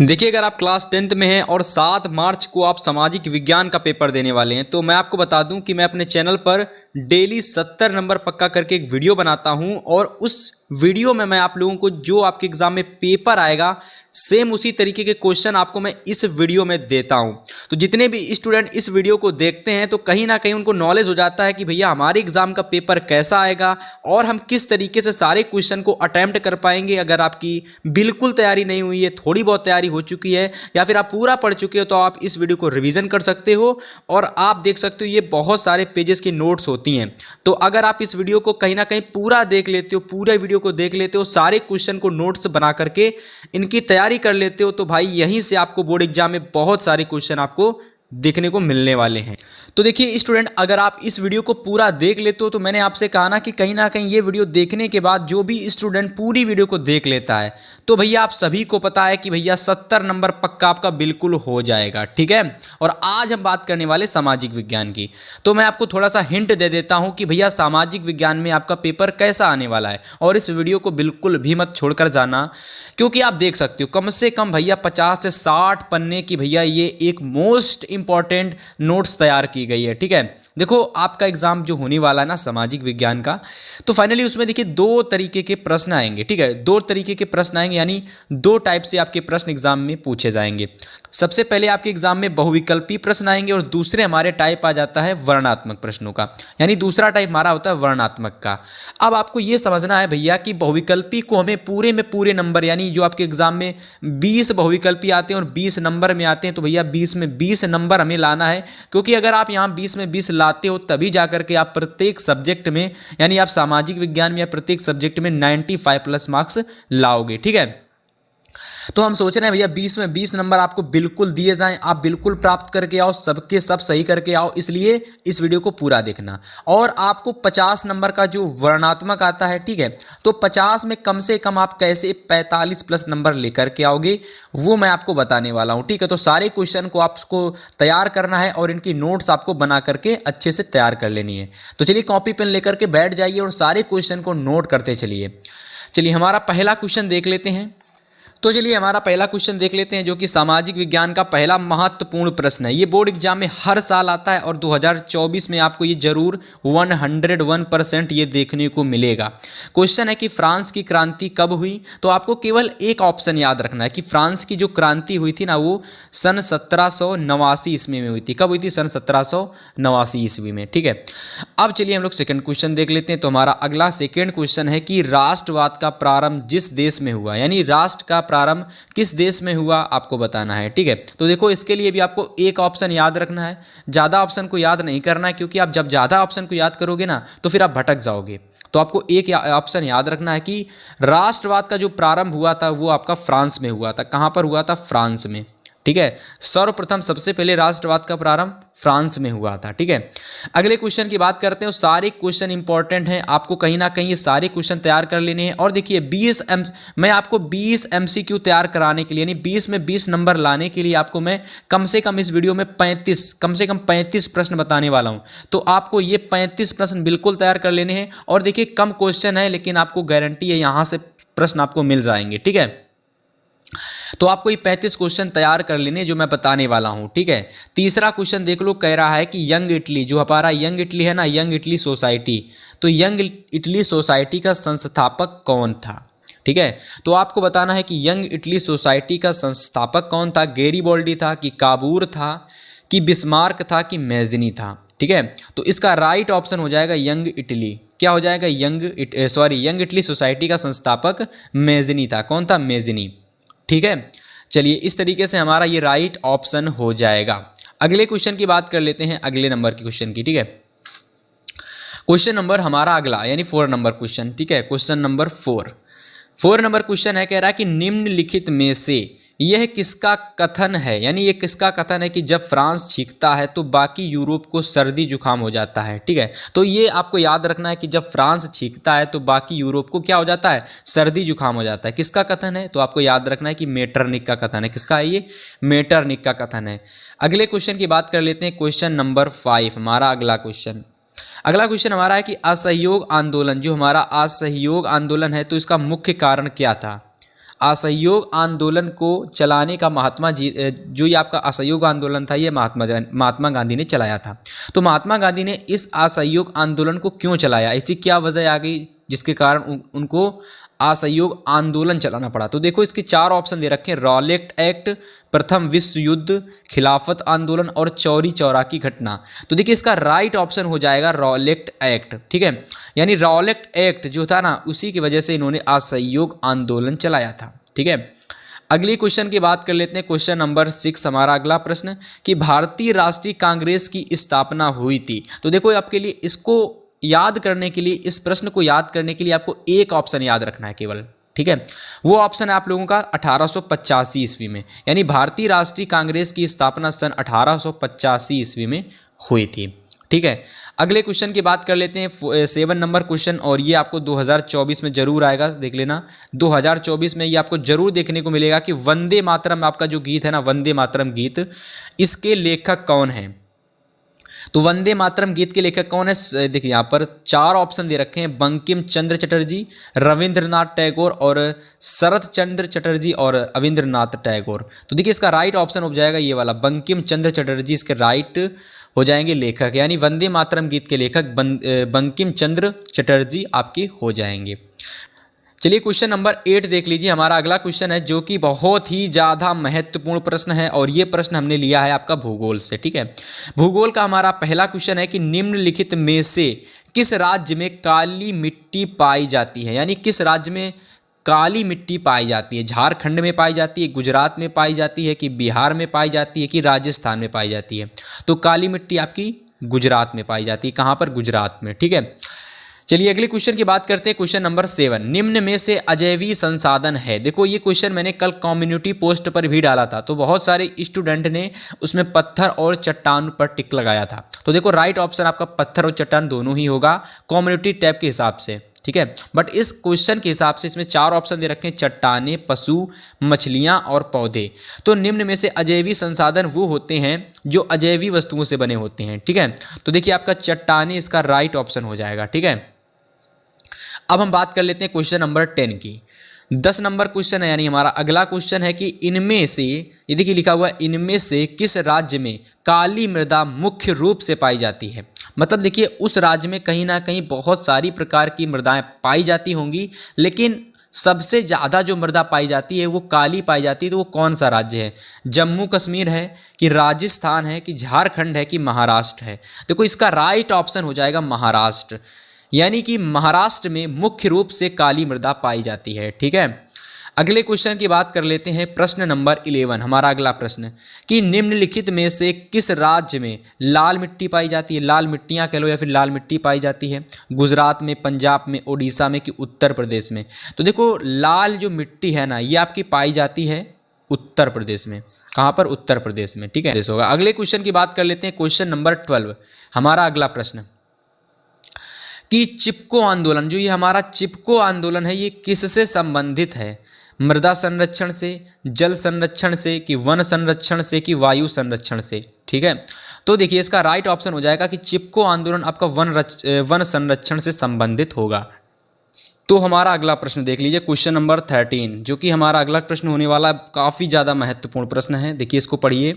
देखिए, अगर आप क्लास 10th में हैं और 7 मार्च को आप सामाजिक विज्ञान का पेपर देने वाले हैं, तो मैं आपको बता दूं कि मैं अपने चैनल पर डेली 70 नंबर पक्का करके एक वीडियो बनाता हूं और उस वीडियो में मैं आप लोगों को जो आपके एग्जाम में पेपर आएगा सेम उसी तरीके के क्वेश्चन आपको मैं इस वीडियो में देता हूं। तो जितने भी स्टूडेंट इस वीडियो को देखते हैं तो कहीं ना कहीं उनको नॉलेज हो जाता है कि भैया हमारे एग्जाम का पेपर कैसा आएगा और हम किस तरीके से सारे क्वेश्चन को अटेम्प्ट कर पाएंगे। अगर आपकी बिल्कुल तैयारी नहीं हुई है, थोड़ी बहुत तैयारी हो चुकी है या फिर आप पूरा पढ़ चुके हो, तो आप इस वीडियो को रिवीजन कर सकते हो और आप देख सकते हो ये बहुत सारे पेजेस की नोट्स होती हैं। तो अगर आप इस वीडियो को कहीं ना कहीं पूरा देख लेते हो, पूरे वीडियो को देख लेते हो, सारे क्वेश्चन को नोट्स बना करके इनकी तैयारी कर लेते हो, तो भाई यहीं से आपको बोर्ड एग्जाम में बहुत सारे क्वेश्चन आपको देखने को मिलने वाले हैं। तो देखिए स्टूडेंट, अगर आप इस वीडियो को पूरा देख लेते हो तो मैंने आपसे कहा ना कि कहीं ना कहीं ये वीडियो देखने के बाद जो भी स्टूडेंट पूरी वीडियो को देख लेता है तो भैया आप सभी को पता है कि भैया 70 नंबर पक्का आपका बिल्कुल हो जाएगा। ठीक है, और आज हम बात करने वाले सामाजिक विज्ञान की। तो मैं आपको थोड़ा सा हिंट दे देता हूं कि भैया सामाजिक विज्ञान में आपका पेपर कैसा आने वाला है और इस वीडियो को बिल्कुल भी मत छोड़कर जाना, क्योंकि आप देख सकते हो कम से कम भैया 50 से 60 पन्ने की भैया ये एक मोस्ट इंपॉर्टेंट नोट्स तैयार की गई है। ठीक है, देखो आपका एग्जाम जो होने वाला है ना सामाजिक विज्ञान का, तो फाइनली उसमें देखिए 2 तरीके के प्रश्न आएंगे। ठीक है, 2 तरीके के प्रश्न आएंगे, यानी 2 टाइप से आपके प्रश्न एग्जाम में पूछे जाएंगे। सबसे पहले आपके एग्जाम में बहुविकल्पी प्रश्न आएंगे और दूसरे हमारे टाइप आ जाता है वर्णात्मक प्रश्नों का, यानी दूसरा टाइप हमारा होता है वर्णात्मक का। अब आपको यह समझना है भैया कि बहुविकल्पी को हमें पूरे में पूरे नंबर, यानी जो आपके एग्जाम में 20 बहुविकल्पी आते हैं और 20 नंबर में आते हैं, तो भैया 20 में 20 नंबर हमें लाना है, क्योंकि अगर आप यहाँ 20 में 20 लाते हो तभी जाकर के आप प्रत्येक सब्जेक्ट में, यानी आप सामाजिक विज्ञान में या प्रत्येक सब्जेक्ट में 95+ मार्क्स लाओगे। ठीक है, तो हम सोच रहे हैं भैया 20 में 20 नंबर आपको बिल्कुल दिए जाएं, आप बिल्कुल प्राप्त करके आओ, सबके सब सही करके आओ, इसलिए इस वीडियो को पूरा देखना। और आपको 50 नंबर का जो वर्णात्मक आता है, ठीक है, तो 50 में कम से कम आप कैसे 45+ नंबर लेकर के आओगे वो मैं आपको बताने वाला हूं। ठीक है, तो सारे क्वेश्चन को आपको तैयार करना है और इनकी नोट्स आपको बना करके अच्छे से तैयार कर लेनी है। तो चलिए कॉपी पेन लेकर के बैठ जाइए और सारे क्वेश्चन को नोट करते चलिए। चलिए हमारा पहला क्वेश्चन देख लेते हैं। तो चलिए हमारा पहला क्वेश्चन देख लेते हैं, जो कि सामाजिक विज्ञान का पहला महत्वपूर्ण प्रश्न है। ये बोर्ड एग्जाम में हर साल आता है और 2024 में आपको ये जरूर 101% ये देखने को मिलेगा। क्वेश्चन है कि फ्रांस की क्रांति कब हुई, तो आपको केवल एक ऑप्शन याद रखना है कि फ्रांस की जो क्रांति हुई थी ना वो सन 1789 ईस्वी में हुई थी। कब हुई थी? सन 1789 ईस्वी में। ठीक है, अब चलिए हम लोग सेकेंड क्वेश्चन देख लेते हैं। तो हमारा अगला सेकेंड क्वेश्चन है कि राष्ट्रवाद का प्रारंभ जिस देश में हुआ, यानी राष्ट्र का प्रारंभ किस देश में हुआ आपको बताना है। ठीक है, तो देखो इसके लिए भी आपको एक ऑप्शन याद रखना है, ज्यादा ऑप्शन को याद नहीं करना है, क्योंकि आप जब ज्यादा ऑप्शन को याद करोगे ना तो फिर आप भटक जाओगे। तो आपको एक ऑप्शन याद रखना है कि राष्ट्रवाद का जो प्रारंभ हुआ था वो आपका फ्रांस में हुआ था। कहां पर हुआ था? फ्रांस में। ठीक है, सर्वप्रथम सबसे पहले राष्ट्रवाद का प्रारंभ फ्रांस में हुआ था। ठीक है, अगले क्वेश्चन की बात करते हैं। सारे क्वेश्चन इंपॉर्टेंट हैं, आपको कहीं ना कहीं ये सारे क्वेश्चन तैयार कर लेने हैं। और देखिए मैं आपको 20 MCQ तैयार कराने के लिए, यानी 20 में 20 नंबर लाने के लिए आपको मैं कम से कम इस वीडियो में 35 प्रश्न बताने वाला हूं। तो आपको ये 35 प्रश्न बिल्कुल तैयार कर लेने हैं। और देखिए कम क्वेश्चन है, लेकिन आपको गारंटी है यहां से प्रश्न आपको मिल जाएंगे। ठीक है, तो आपको ये 35 क्वेश्चन तैयार कर लेने जो मैं बताने वाला हूं। ठीक है, तीसरा क्वेश्चन देख लो, कह रहा है कि यंग इटली, जो हमारा यंग इटली है ना, यंग इटली सोसाइटी, तो यंग इटली सोसाइटी का संस्थापक कौन था? ठीक है, तो आपको बताना है कि यंग इटली सोसाइटी का संस्थापक कौन था? गैरीबॉल्डी था कि काबूर था कि बिस्मार्क था कि मैज़नी था? ठीक है, तो इसका राइट ऑप्शन हो जाएगा यंग इटली। क्या हो जाएगा? यंग इटली सोसाइटी का संस्थापक मैज़नी था। कौन था? मैज़नी। ठीक है, चलिए इस तरीके से हमारा ये राइट ऑप्शन हो जाएगा। अगले क्वेश्चन की बात कर लेते हैं, अगले नंबर के क्वेश्चन की। ठीक है, क्वेश्चन नंबर हमारा अगला, यानी 4 नंबर क्वेश्चन। ठीक है, क्वेश्चन नंबर 4 नंबर क्वेश्चन है, कह रहा है कि निम्नलिखित में से यह किसका कथन है, यानी ये किसका कथन है कि जब फ्रांस छींकता है तो बाकी यूरोप को सर्दी जुकाम हो जाता है। ठीक है, तो ये आपको याद रखना है कि जब फ्रांस छींकता है तो बाकी यूरोप को क्या हो जाता है? सर्दी जुकाम हो जाता है। किसका कथन है? तो आपको याद रखना है कि मेटरनिक का कथन है। किसका है ये? मेटरनिक का कथन है। अगले क्वेश्चन की बात कर लेते हैं, क्वेश्चन नंबर 5 हमारा अगला क्वेश्चन। अगला क्वेश्चन हमारा है कि असहयोग आंदोलन, जो हमारा असहयोग आंदोलन है, तो इसका मुख्य कारण क्या था? असहयोग आंदोलन को चलाने का जो ये आपका असहयोग आंदोलन था, ये महात्मा गांधी ने चलाया था। तो महात्मा गांधी ने इस असहयोग आंदोलन को क्यों चलाया, ऐसी क्या वजह आ गई जिसके कारण उनको असहयोग आंदोलन चलाना पड़ा? तो देखो इसके 4 ऑप्शन दे रखे हैं, रॉलेट एक्ट, प्रथम विश्व युद्ध, खिलाफत आंदोलन और चौरी चौरा की घटना। तो देखिए इसका राइट ऑप्शन हो जाएगा रॉलेट एक्ट, ठीक है। यानी रॉलेट एक्ट जो था ना, उसी की वजह से इन्होंने असहयोग आंदोलन चलाया था, ठीक है। अगली क्वेश्चन की बात कर लेते हैं, क्वेश्चन नंबर 6 हमारा अगला प्रश्न कि भारतीय राष्ट्रीय कांग्रेस की स्थापना हुई थी। तो देखो आपके लिए इसको याद करने के लिए, इस प्रश्न को याद करने के लिए आपको एक ऑप्शन याद रखना है केवल, ठीक है। वो ऑप्शन है आप लोगों का 1885 ईस्वी में, यानी भारतीय राष्ट्रीय कांग्रेस की स्थापना सन 1885 ईस्वी में हुई थी, ठीक है। अगले क्वेश्चन की बात कर लेते हैं, 7 नंबर क्वेश्चन, और ये आपको 2024 में जरूर आएगा, देख लेना 2024 में ये आपको जरूर देखने को मिलेगा कि वंदे मातरम आपका जो गीत है ना, वंदे मातरम गीत, इसके लेखक कौन है? तो वंदे मातरम गीत के लेखक कौन है? देखिए यहाँ पर 4 ऑप्शन दे रखे हैं, बंकिम चंद्र चटर्जी, रविंद्रनाथ टैगोर और शरत चंद्र चटर्जी और अविंद्रनाथ टैगोर। तो देखिए इसका राइट ऑप्शन हो जाएगा ये वाला, बंकिम चंद्र चटर्जी इसके राइट हो जाएंगे लेखक, यानी वंदे मातरम गीत के लेखक बंकिम चंद्र चटर्जी आपके हो जाएंगे। चलिए क्वेश्चन नंबर 8 देख लीजिए, हमारा अगला क्वेश्चन है जो कि बहुत ही ज़्यादा महत्वपूर्ण प्रश्न है, और ये प्रश्न हमने लिया है आपका भूगोल से, ठीक है। भूगोल का हमारा पहला क्वेश्चन है कि निम्नलिखित में से किस राज्य में काली मिट्टी पाई जाती है? यानी किस राज्य में काली मिट्टी पाई जाती है? झारखंड में पाई जाती है, गुजरात में पाई जाती है, कि बिहार में पाई जाती है, कि राजस्थान में पाई जाती है? तो काली मिट्टी आपकी गुजरात में पाई जाती है। कहाँ पर? गुजरात में, ठीक है। चलिए अगले क्वेश्चन की बात करते हैं, क्वेश्चन नंबर 7, निम्न में से अजैवी संसाधन है? देखो ये क्वेश्चन मैंने कल कम्युनिटी पोस्ट पर भी डाला था, तो बहुत सारे स्टूडेंट ने उसमें पत्थर और चट्टान पर टिक लगाया था। तो देखो राइट ऑप्शन आपका पत्थर और चट्टान दोनों ही होगा कम्युनिटी टैब के हिसाब से, ठीक है। बट इस क्वेश्चन के हिसाब से इसमें 4 ऑप्शन दे रखे हैं, चट्टाने, पशु, मछलियां और पौधे। तो निम्न में से अजैवी संसाधन वो होते हैं जो अजैवी वस्तुओं से बने होते हैं, ठीक है। तो देखिए आपका चट्टाने इसका राइट ऑप्शन हो जाएगा, ठीक है। अब हम बात कर लेते हैं क्वेश्चन नंबर 10 की। 10 नंबर क्वेश्चन है, यानी हमारा अगला क्वेश्चन है कि इनमें से, ये देखिए लिखा हुआ है, इनमें से किस राज्य में काली मृदा मुख्य रूप से पाई जाती है? मतलब देखिए उस राज्य में कहीं ना कहीं बहुत सारी प्रकार की मृदाएं पाई जाती होंगी, लेकिन सबसे ज़्यादा जो मृदा पाई जाती है वो काली पाई जाती है। तो वो कौन सा राज्य है? जम्मू कश्मीर है, कि राजस्थान है, कि झारखंड है, कि महाराष्ट्र है? देखो इसका राइट ऑप्शन हो जाएगा महाराष्ट्र, यानी कि महाराष्ट्र में मुख्य रूप से काली मृदा पाई जाती है, ठीक है। अगले क्वेश्चन की बात कर लेते हैं, प्रश्न नंबर 11 हमारा अगला प्रश्न कि निम्नलिखित में से किस राज्य में लाल मिट्टी पाई जाती है? लाल मिट्टियाँ कह लो या फिर लाल मिट्टी पाई जाती है, गुजरात में, पंजाब में, उड़ीसा में, कि उत्तर प्रदेश में? तो देखो लाल जो मिट्टी है ना, ये आपकी पाई जाती है उत्तर प्रदेश में। कहाँ पर? उत्तर प्रदेश में, ठीक है, होगा। अगले क्वेश्चन की बात कर लेते हैं, क्वेश्चन नंबर 12 हमारा अगला प्रश्न कि चिपको आंदोलन, जो ये हमारा चिपको आंदोलन है, ये किससे संबंधित है? मृदा संरक्षण से, जल संरक्षण से, कि वन संरक्षण से, कि वायु संरक्षण से? ठीक है, तो देखिए इसका राइट ऑप्शन हो जाएगा कि चिपको आंदोलन आपका वन संरक्षण से संबंधित होगा। तो हमारा अगला प्रश्न देख लीजिए, क्वेश्चन नंबर 13, जो कि हमारा अगला प्रश्न होने वाला काफ़ी ज़्यादा महत्वपूर्ण प्रश्न है। देखिए इसको पढ़िए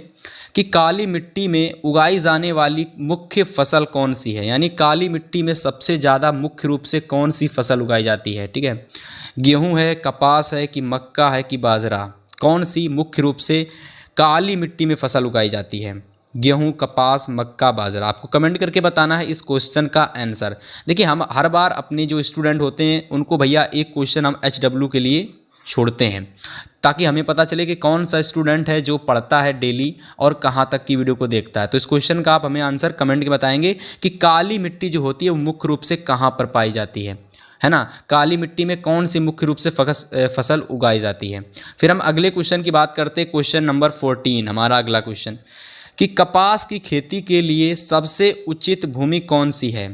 कि काली मिट्टी में उगाई जाने वाली मुख्य फसल कौन सी है? यानी काली मिट्टी में सबसे ज़्यादा मुख्य रूप से कौन सी फसल उगाई जाती है? ठीक है, गेहूं है, कपास है, कि मक्का है, कि बाजरा? कौन सी मुख्य रूप से काली मिट्टी में फसल उगाई जाती है? गेहूं, कपास, मक्का, बाजरा? आपको कमेंट करके बताना है इस क्वेश्चन का आंसर। देखिए हम हर बार अपने जो स्टूडेंट होते हैं उनको भैया एक क्वेश्चन हम HW के लिए छोड़ते हैं, ताकि हमें पता चले कि कौन सा स्टूडेंट है जो पढ़ता है डेली और कहाँ तक की वीडियो को देखता है। तो इस क्वेश्चन का आप हमें आंसर कमेंट के बताएंगे कि काली मिट्टी जो होती है वो मुख्य रूप से कहाँ पर पाई जाती है ना? काली मिट्टी में कौन सी मुख्य रूप से फसल उगाई जाती है? फिर हम अगले क्वेश्चन की बात करते हैं, क्वेश्चन नंबर 14 हमारा अगला क्वेश्चन कि कपास की खेती के लिए सबसे उचित भूमि कौन सी है?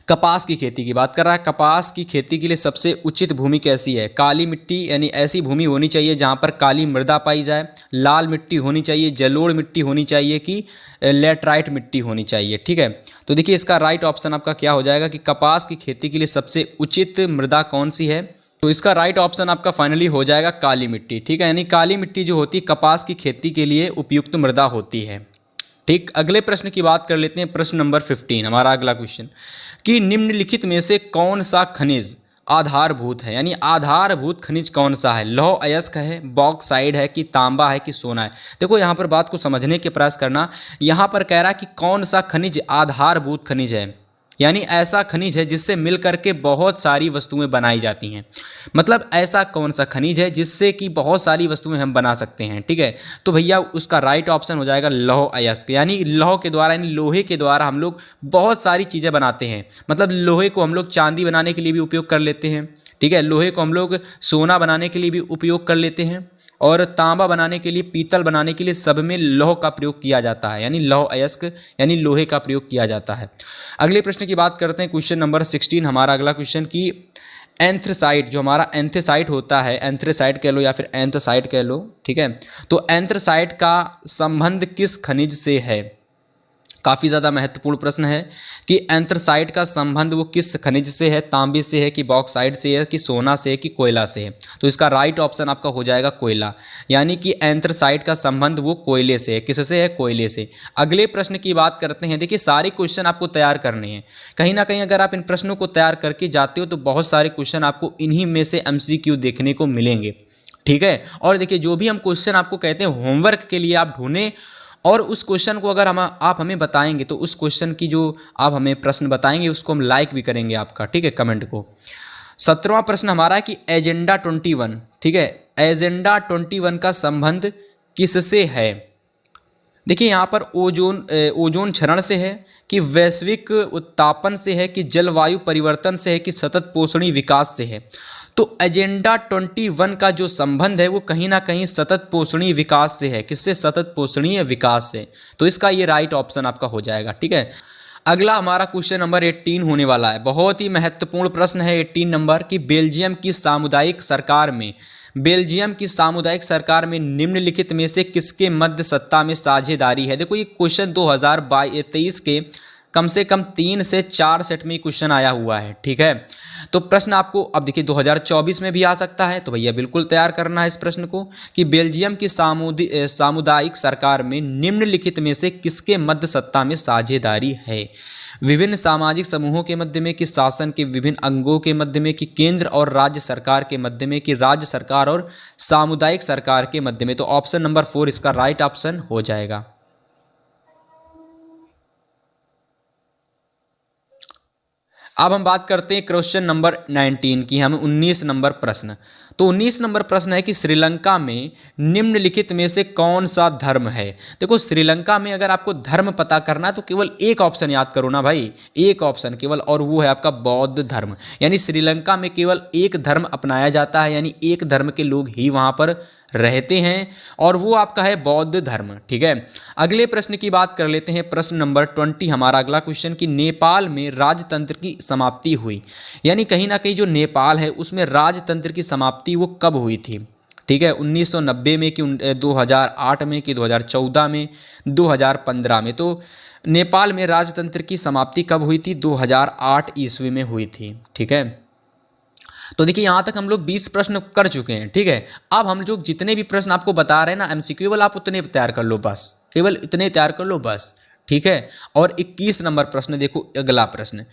कपास की खेती की बात कर रहा है। कपास की खेती के लिए सबसे उचित भूमि कैसी है? काली मिट्टी, यानी ऐसी भूमि होनी चाहिए जहाँ पर काली मृदा पाई जाए, लाल मिट्टी होनी चाहिए, जलोढ़ मिट्टी होनी चाहिए, कि लेटराइट मिट्टी होनी चाहिए? ठीक है, तो देखिए इसका राइट ऑप्शन आपका क्या हो जाएगा कि कपास की खेती के लिए सबसे उचित मृदा कौन सी है? तो इसका राइट ऑप्शन आपका फाइनली हो जाएगा काली मिट्टी। ठीक है, यानी काली मिट्टी जो होती है कपास की खेती के लिए उपयुक्त मृदा होती है। ठीक, अगले प्रश्न की बात कर लेते हैं। प्रश्न नंबर 15 हमारा अगला क्वेश्चन कि निम्नलिखित में से कौन सा खनिज आधारभूत है, यानी आधारभूत खनिज कौन सा है? लौह अयस्क है, बॉक्साइड है कि तांबा है कि सोना है? देखो यहाँ पर बात को समझने के प्रयास करना। यहाँ पर कह रहा है कि कौन सा खनिज आधारभूत खनिज है, यानी ऐसा खनिज है जिससे मिल करके बहुत सारी वस्तुएं बनाई जाती हैं। मतलब ऐसा कौन सा खनिज है जिससे कि बहुत सारी वस्तुएं हम बना सकते हैं। ठीक है, तो भैया उसका राइट ऑप्शन हो जाएगा लौह अयस्क, यानी लौह के द्वारा, यानी लोहे के द्वारा हम लोग बहुत सारी चीज़ें बनाते हैं। मतलब लोहे को हम लोग चांदी बनाने के लिए भी उपयोग कर लेते हैं। ठीक है, लोहे को हम लोग सोना बनाने के लिए भी उपयोग कर लेते हैं, और तांबा बनाने के लिए, पीतल बनाने के लिए, सब में लौह का प्रयोग किया जाता है, यानी लौह अयस्क यानी लोहे का प्रयोग किया जाता है। अगले प्रश्न की बात करते हैं। क्वेश्चन नंबर 16 हमारा अगला क्वेश्चन कि एंथ्रासाइट, जो हमारा एंथ्रासाइट होता है, एंथ्रासाइट कह लो या फिर एंथ्रासाइट कह लो। ठीक है, तो एंथ्रासाइट का संबंध किस खनिज से है? काफ़ी ज़्यादा महत्वपूर्ण प्रश्न है कि एंथ्रासाइट का संबंध वो किस खनिज से है? तांबे से है कि बॉक्साइड से है कि सोना से है कि कोयला से है? तो इसका राइट ऑप्शन आपका हो जाएगा कोयला, यानी कि एंथ्रासाइट का संबंध वो कोयले से है। किससे है? कोयले से। अगले प्रश्न की बात करते हैं। देखिए सारे क्वेश्चन आपको तैयार करने हैं, कहीं ना कहीं अगर आप इन प्रश्नों को तैयार करके जाते हो तो बहुत सारे क्वेश्चन आपको इन्हीं में से MCQ देखने को मिलेंगे। ठीक है, और देखिए जो भी हम क्वेश्चन आपको कहते हैं होमवर्क के लिए आप ढूंढें, और उस क्वेश्चन को अगर आप हमें बताएंगे तो उस क्वेश्चन की जो आप हमें प्रश्न बताएंगे उसको हम लाइक भी करेंगे आपका। ठीक है, कमेंट को। 17वां प्रश्न हमारा है कि एजेंडा 21, ठीक है, एजेंडा 21 का संबंध किससे है? देखिए यहाँ पर ओजोन क्षरण से है कि वैश्विक उत्तापन से है कि जलवायु परिवर्तन से है कि सतत पोषणीय विकास से है? तो एजेंडा 21 का जो संबंध है वो कहीं ना कहीं सतत पोषणीय विकास से है। किससे? सतत पोषणीय विकास से। तो इसका ये राइट ऑप्शन आपका हो जाएगा। ठीक है, अगला हमारा क्वेश्चन नंबर 18 होने वाला है। बहुत ही महत्वपूर्ण प्रश्न है 18 नंबर कि बेल्जियम की सामुदायिक सरकार में निम्नलिखित में से किसके मध्य सत्ता में साझेदारी है? देखो ये क्वेश्चन 2023 के कम से कम 3 से 4 सेट में क्वेश्चन आया हुआ है। ठीक है, तो प्रश्न आपको अब देखिए 2024 में भी आ सकता है, तो भैया बिल्कुल तैयार करना है इस प्रश्न को कि बेल्जियम की सामुदायिक सरकार में निम्नलिखित में से किसके मध्य सत्ता में साझेदारी है? विभिन्न सामाजिक समूहों के मध्य में कि शासन के विभिन्न अंगों के मध्य में कि केंद्र और राज्य सरकार के मध्य में कि राज्य सरकार और सामुदायिक सरकार के मध्य में? तो ऑप्शन नंबर 4 इसका राइट ऑप्शन हो जाएगा। अब हम बात करते हैं क्वेश्चन नंबर 19 की, हमें 19 नंबर प्रश्न। तो 19 नंबर प्रश्न है कि श्रीलंका में निम्नलिखित में से कौन सा धर्म है? देखो श्रीलंका में अगर आपको धर्म पता करना है तो केवल एक ऑप्शन याद करो ना भाई, एक ऑप्शन केवल, और वो है आपका बौद्ध धर्म। यानी श्रीलंका में केवल एक धर्म अपनाया जाता है, यानी एक धर्म के लोग ही वहाँ पर रहते हैं, और वो आपका है बौद्ध धर्म। ठीक है, अगले प्रश्न की बात कर लेते हैं। प्रश्न नंबर 20 हमारा अगला क्वेश्चन कि नेपाल में राजतंत्र की समाप्ति हुई, यानी कहीं ना कहीं जो नेपाल है उसमें राजतंत्र की समाप्ति वो कब हुई थी? ठीक है, 1990 में कि 2008 में कि 2014 में, 2015 में? तो नेपाल में राजतंत्र की समाप्ति कब हुई थी? 2008 ईस्वी में हुई थी। ठीक है, तो देखिए यहाँ तक हम लोग 20 प्रश्न कर चुके हैं। ठीक है, अब हम जो जितने भी प्रश्न आपको बता रहे हैं ना MCQ केवल आप उतने तैयार कर लो बस, केवल इतने तैयार कर लो बस। ठीक है, और 21 नंबर प्रश्न देखो, अगला प्रश्न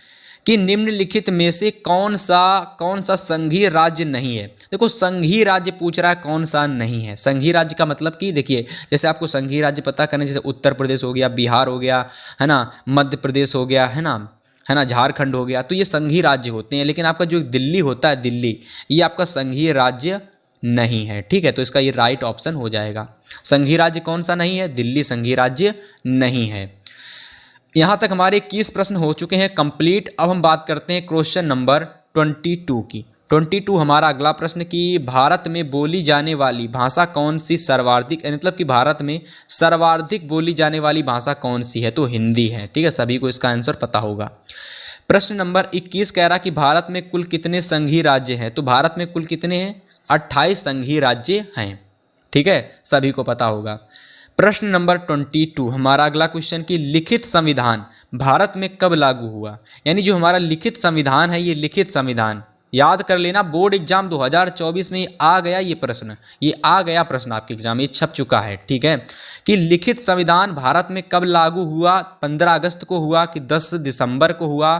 कि निम्नलिखित में से कौन सा संघीय राज्य नहीं है? देखो संघीय राज्य पूछ रहा है, कौन सा नहीं है? संघीय राज्य का मतलब कि देखिए जैसे आपको संघीय राज्य पता करने, जैसे उत्तर प्रदेश हो गया, बिहार हो गया, है ना, मध्य प्रदेश हो गया, है ना, झारखंड हो गया, तो ये संघीय राज्य होते हैं। लेकिन आपका जो दिल्ली होता है, दिल्ली, ये आपका संघीय राज्य नहीं है। ठीक है, तो इसका ये राइट ऑप्शन हो जाएगा। संघीय राज्य कौन सा नहीं है? दिल्ली संघीय राज्य नहीं है। यहाँ तक हमारे 21 प्रश्न हो चुके हैं कंप्लीट। अब हम बात करते हैं क्वेश्चन नंबर 22 की। 22 हमारा अगला प्रश्न कि भारत में बोली जाने वाली भाषा कौन सी सर्वाधिक, मतलब कि भारत में सर्वाधिक बोली जाने वाली भाषा कौन सी है? तो हिंदी है। ठीक है, सभी को इसका आंसर पता होगा। प्रश्न नंबर 21 कह रहा कि भारत में कुल कितने संघीय राज्य हैं? तो भारत में कुल कितने हैं? 28 संघीय राज्य हैं। ठीक है, सभी को पता होगा। प्रश्न नंबर 22 हमारा अगला क्वेश्चन कि लिखित संविधान भारत में कब लागू हुआ? यानी जो हमारा लिखित संविधान है, ये लिखित संविधान याद कर लेना, बोर्ड एग्जाम 2024 में आ गया ये प्रश्न, ये आ गया प्रश्न आपके एग्जाम, ये छप चुका है, ठीक है। कि लिखित संविधान भारत में कब लागू हुआ? 15 अगस्त को हुआ, कि 10 दिसंबर को हुआ,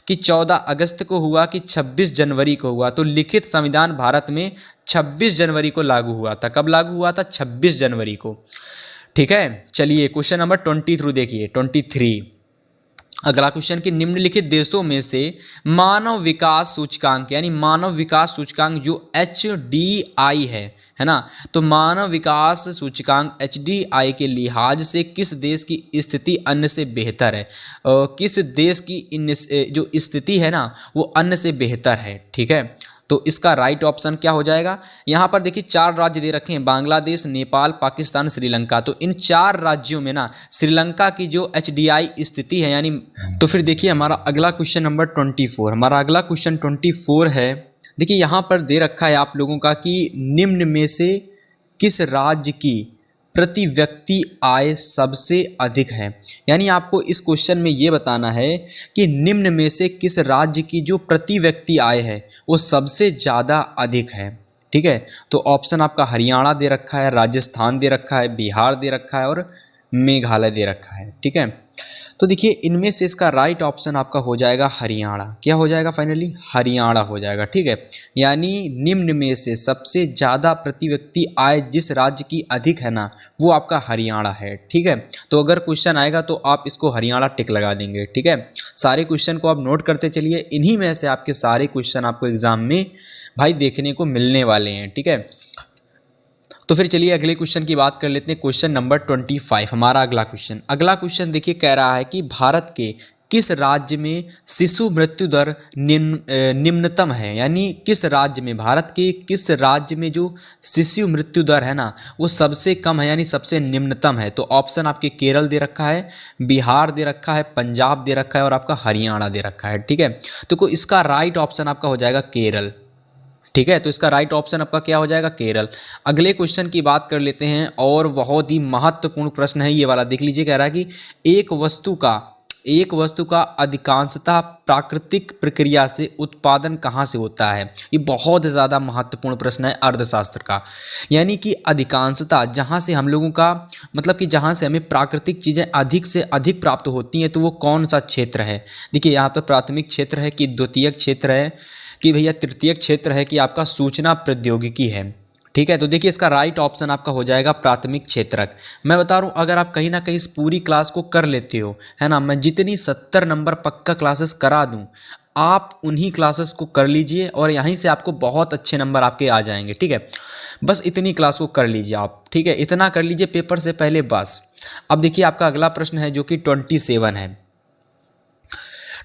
कि 14 अगस्त को हुआ, कि 26 जनवरी को हुआ? तो लिखित संविधान भारत में 26 जनवरी को लागू हुआ था। कब लागू हुआ था? 26 जनवरी को, ठीक है। चलिए क्वेश्चन नंबर 23 देखिए, 23 अगला क्वेश्चन कि निम्नलिखित देशों में से मानव विकास सूचकांक, यानी मानव विकास सूचकांक जो HDI है ना, तो मानव विकास सूचकांक HDI के लिहाज से किस देश की स्थिति अन्य से बेहतर है? किस देश की जो स्थिति है ना वो अन्य से बेहतर है, ठीक है। तो इसका राइट ऑप्शन क्या हो जाएगा? यहाँ पर देखिए 4 राज्य दे रखे हैं, बांग्लादेश, नेपाल, पाकिस्तान, श्रीलंका। तो इन 4 राज्यों में ना श्रीलंका की जो HDI स्थिति है, यानी तो फिर देखिए हमारा अगला क्वेश्चन नंबर 24, हमारा अगला क्वेश्चन 24 है। देखिए यहाँ पर दे रखा है आप लोगों का कि निम्न में से किस राज्य की प्रति व्यक्ति आय सबसे अधिक है? यानी आपको इस क्वेश्चन में ये बताना है कि निम्न में से किस राज्य की जो प्रति व्यक्ति आय है वो सबसे ज़्यादा अधिक है, ठीक है। तो ऑप्शन आपका हरियाणा दे रखा है, राजस्थान दे रखा है, बिहार दे रखा है और मेघालय दे रखा है, ठीक है। तो देखिए इनमें से इसका राइट ऑप्शन आपका हो जाएगा हरियाणा। क्या हो जाएगा फाइनली? हरियाणा हो जाएगा, ठीक है। यानी निम्न में से सबसे ज़्यादा प्रति व्यक्ति आय जिस राज्य की अधिक है ना वो आपका हरियाणा है, ठीक है। तो अगर क्वेश्चन आएगा तो आप इसको हरियाणा टिक लगा देंगे, ठीक है। सारे क्वेश्चन को आप नोट करते चलिए, इन्हीं में से आपके सारे क्वेश्चन आपको एग्जाम में भाई देखने को मिलने वाले हैं, ठीक है। तो फिर चलिए अगले क्वेश्चन की बात कर लेते हैं, क्वेश्चन नंबर 25 हमारा अगला क्वेश्चन। अगला क्वेश्चन देखिए कह रहा है कि भारत के किस राज्य में शिशु मृत्यु दर निम्नतम है? यानी किस राज्य में, भारत के किस राज्य में जो शिशु मृत्यु दर है ना वो सबसे कम है, यानी सबसे निम्नतम है? तो ऑप्शन आपके केरल दे रखा है, बिहार दे रखा है, पंजाब दे रखा है और आपका हरियाणा दे रखा है, ठीक है। तो इसका राइट ऑप्शन आपका हो जाएगा केरल, ठीक है। तो इसका राइट ऑप्शन आपका क्या हो जाएगा? केरल। अगले क्वेश्चन की बात कर लेते हैं और बहुत ही महत्वपूर्ण प्रश्न है ये वाला, देख लीजिए। कह रहा है कि एक वस्तु का अधिकांशतः प्राकृतिक प्रक्रिया से उत्पादन कहाँ से होता है? ये बहुत ज़्यादा महत्वपूर्ण प्रश्न है अर्थशास्त्र का। यानी कि अधिकांशतः जहाँ से हम लोगों का मतलब कि जहाँ से हमें प्राकृतिक चीज़ें अधिक से अधिक प्राप्त होती हैं तो वो कौन सा क्षेत्र है? देखिए यहाँ पर प्राथमिक क्षेत्र है कि द्वितीयक क्षेत्र है कि भैया तृतीयक क्षेत्र है कि आपका सूचना प्रौद्योगिकी है, ठीक है। तो देखिए इसका राइट ऑप्शन आपका हो जाएगा प्राथमिक क्षेत्रक। मैं बता रहा हूँ अगर आप कहीं ना कहीं इस पूरी क्लास को कर लेते हो, है ना, मैं जितनी 70 नंबर पक्का क्लासेस करा दूँ आप उन्हीं क्लासेस को कर लीजिए और यहीं से आपको बहुत अच्छे नंबर आपके आ जाएंगे, ठीक है। बस इतनी क्लास को कर लीजिए आप, ठीक है, इतना कर लीजिए पेपर से पहले बस। अब देखिए आपका अगला प्रश्न है जो कि 27 है।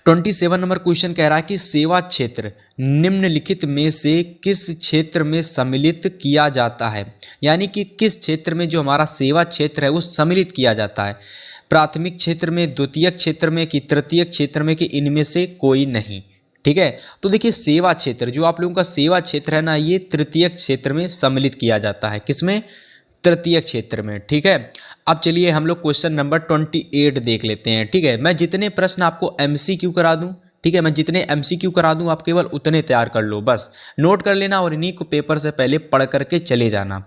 27 नंबर क्वेश्चन कह रहा है कि सेवा क्षेत्र निम्नलिखित में से किस क्षेत्र में सम्मिलित किया जाता है? यानी कि किस क्षेत्र में जो हमारा सेवा क्षेत्र है वो सम्मिलित किया जाता है? प्राथमिक क्षेत्र में, द्वितीयक क्षेत्र में कि तृतीयक क्षेत्र में कि इनमें से कोई नहीं, ठीक है। तो देखिए सेवा क्षेत्र, जो आप लोगों का सेवा क्षेत्र है ना ये तृतीयक क्षेत्र में सम्मिलित किया जाता है। किसमें? तृतीय क्षेत्र में, ठीक है। अब चलिए हम लोग क्वेश्चन नंबर 28 देख लेते हैं, ठीक है। मैं जितने प्रश्न आपको MCQ करा दूं, ठीक है, मैं जितने MCQ करा दूं आप केवल उतने तैयार कर लो, बस नोट कर लेना और इन्हीं को पेपर से पहले पढ़ करके चले जाना।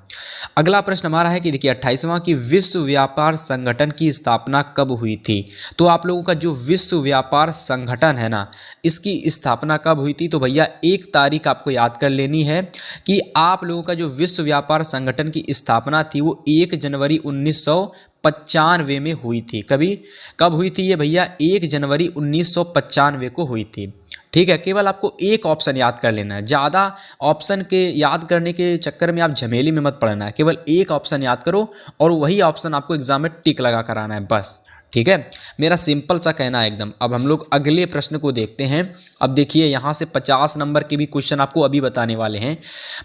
अगला प्रश्न हमारा है कि देखिए 28वां की विश्व व्यापार संगठन की स्थापना कब हुई थी? तो आप लोगों का जो विश्व व्यापार संगठन है ना इसकी स्थापना कब हुई थी? तो भैया एक तारीख आपको याद कर लेनी है कि आप लोगों का जो विश्व व्यापार संगठन की स्थापना थी वो 1 जनवरी 1995 में हुई थी। कब हुई थी ये भैया? 1 जनवरी 1995 को हुई थी, ठीक है। केवल आपको एक ऑप्शन याद कर लेना है, ज़्यादा ऑप्शन के याद करने के चक्कर में आप झमेली में मत पड़ना है। केवल एक ऑप्शन याद करो और वही ऑप्शन आपको एग्जाम में टिक लगा कर आना है, बस, ठीक है। मेरा सिंपल सा कहना है एकदम। अब हम लोग अगले प्रश्न को देखते हैं। अब देखिए यहाँ से 50 नंबर के भी क्वेश्चन आपको अभी बताने वाले हैं।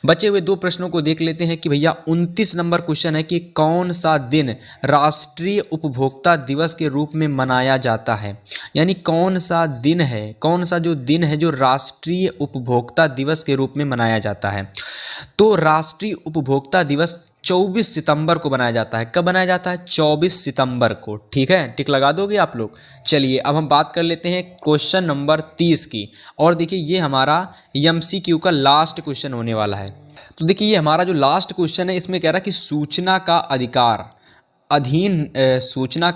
बचे हुए 2 प्रश्नों को देख लेते हैं कि भैया 29 नंबर क्वेश्चन है कि कौन सा दिन राष्ट्रीय उपभोक्ता दिवस के रूप में मनाया जाता है? यानी कौन सा दिन है, कौन सा जो दिन है जो राष्ट्रीय उपभोक्ता दिवस के रूप में मनाया जाता है? तो राष्ट्रीय उपभोक्ता दिवस 24 सितंबर को बनाया जाता है। कब बनाया जाता है? 24 सितंबर को। ठीक है, टिक लगा दोगे आप लोग। चलिए अब हम बात कर लेते हैं क्वेश्चन नंबर 30 की। और देखिए ये हमारा MCQ का लास्ट क्वेश्चन होने वाला है। तो देखिए ये हमारा जो लास्ट क्वेश्चन है, इसमें कह रहा है कि सूचना का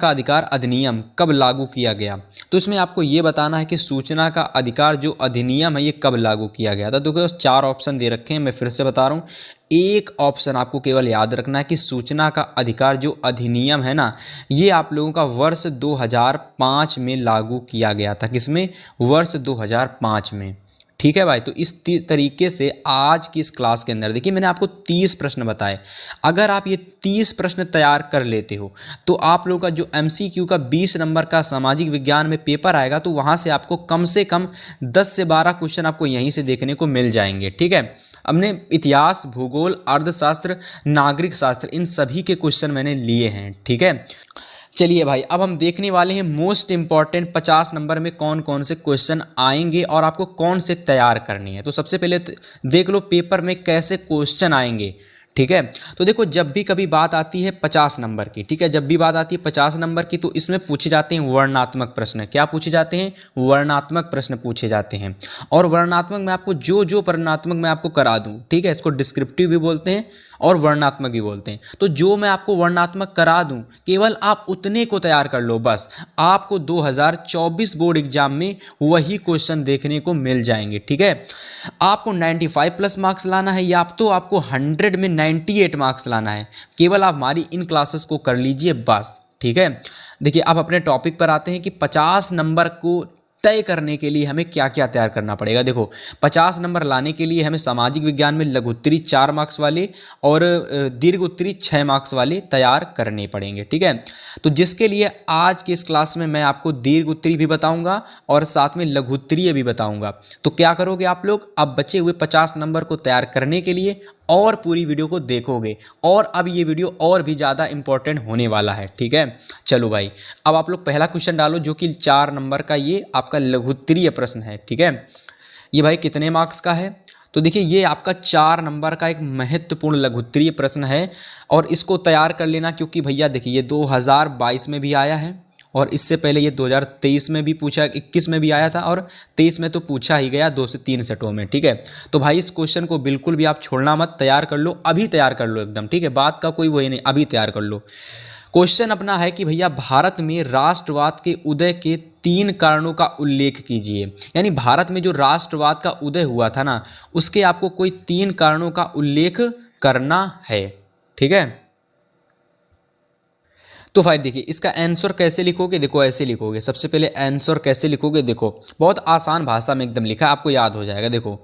अधिकार अधिनियम कब लागू किया गया। तो इसमें आपको ये बताना है कि सूचना का अधिकार जो अधिनियम है ये कब लागू किया गया था। तो देखो 4 ऑप्शन दे रखे हैं, मैं फिर से बता रहा हूँ। एक ऑप्शन आपको केवल याद रखना है कि सूचना का अधिकार जो अधिनियम है ना, ये आप लोगों का वर्ष 2005 में लागू किया गया था। किसमें? वर्ष 2005 में। ठीक है भाई, तो इस तरीके से आज की इस क्लास के अंदर देखिए मैंने आपको 30 प्रश्न बताए। अगर आप ये 30 प्रश्न तैयार कर लेते हो तो आप लोगों का जो MCQ का 20 नंबर का सामाजिक विज्ञान में पेपर आएगा, तो वहाँ से आपको कम से कम 10 से 12 क्वेश्चन आपको यहीं से देखने को मिल जाएंगे। ठीक है, हमने इतिहास, भूगोल, अर्थशास्त्र, नागरिक शास्त्र, इन सभी के क्वेश्चन मैंने लिए हैं। ठीक है, चलिए भाई अब हम देखने वाले हैं मोस्ट इंपॉर्टेंट 50 नंबर में कौन कौन से क्वेश्चन आएंगे और आपको कौन से तैयार करनी है। तो सबसे पहले देख लो पेपर में कैसे क्वेश्चन आएंगे। ठीक है, तो देखो जब भी कभी बात आती है 50 नंबर की, ठीक है, जब भी बात आती है 50 नंबर की, तो इसमें पूछे जाते हैं वर्णनात्मक प्रश्न। क्या पूछे जाते हैं? वर्णनात्मक प्रश्न पूछे जाते हैं। और वर्णनात्मक में आपको जो वर्णनात्मक मैं आपको करा दूं, ठीक है, इसको डिस्क्रिप्टिव भी बोलते हैं और वर्णनात्मक भी बोलते हैं। तो जो मैं आपको वर्णनात्मक करा दूं, केवल आप उतने को तैयार कर लो बस। आपको 2024 बोर्ड एग्जाम में वही क्वेश्चन देखने को मिल जाएंगे। ठीक है, आपको 95 प्लस मार्क्स लाना है या तो आपको 100 में 98 मार्क्स लाना है। केवल आप हमारी इन क्लासेस को कर लीजिए बस। ठीक है, देखिए अब अपने टॉपिक पर आते हैं कि 50 नंबर को तय करने के लिए हमें क्या क्या तैयार करना पड़ेगा। देखो 50 नंबर लाने के लिए हमें सामाजिक विज्ञान में लघुत्तरी 4 मार्क्स वाले और दीर्घ उत्तरी 6 मार्क्स वाले तैयार करने पड़ेंगे। ठीक है, तो जिसके लिए आज की इस क्लास में मैं आपको दीर्घ उत्तरी भी बताऊंगा और साथ में लघुत्तरीय भी बताऊंगा। तो क्या करोगे आप लोग, अब बचे हुए 50 नंबर को तैयार करने के लिए और पूरी वीडियो को देखोगे और अब ये वीडियो और भी ज़्यादा इंपॉर्टेंट होने वाला है। ठीक है, चलो भाई अब आप लोग पहला क्वेश्चन डालो जो कि 4 नंबर का ये आपका लघुत्तरीय प्रश्न है। ठीक है, ये भाई कितने मार्क्स का है? तो देखिए ये आपका 4 नंबर का एक महत्वपूर्ण लघुत्तरीय प्रश्न है और इसको तैयार कर लेना, क्योंकि भैया देखिए ये 2022 में भी आया है और इससे पहले ये 2023 में भी पूछा, 21 में भी आया था और 23 में तो पूछा ही गया 2 से 3 सेटों में। ठीक है, तो भाई इस क्वेश्चन को बिल्कुल भी आप छोड़ना मत, तैयार कर लो, अभी तैयार कर लो एकदम। ठीक है, बात का कोई वही नहीं, अभी तैयार कर लो। क्वेश्चन अपना है कि भैया भारत में राष्ट्रवाद के उदय के 3 कारणों का उल्लेख कीजिए। यानी भारत में जो राष्ट्रवाद का उदय हुआ था ना, उसके आपको कोई 3 कारणों का उल्लेख करना है। ठीक है, तो भाई देखिए इसका आंसर कैसे लिखोगे, देखो ऐसे लिखोगे। सबसे पहले आंसर कैसे लिखोगे, देखो बहुत आसान भाषा में एकदम लिखा है, आपको याद हो जाएगा। देखो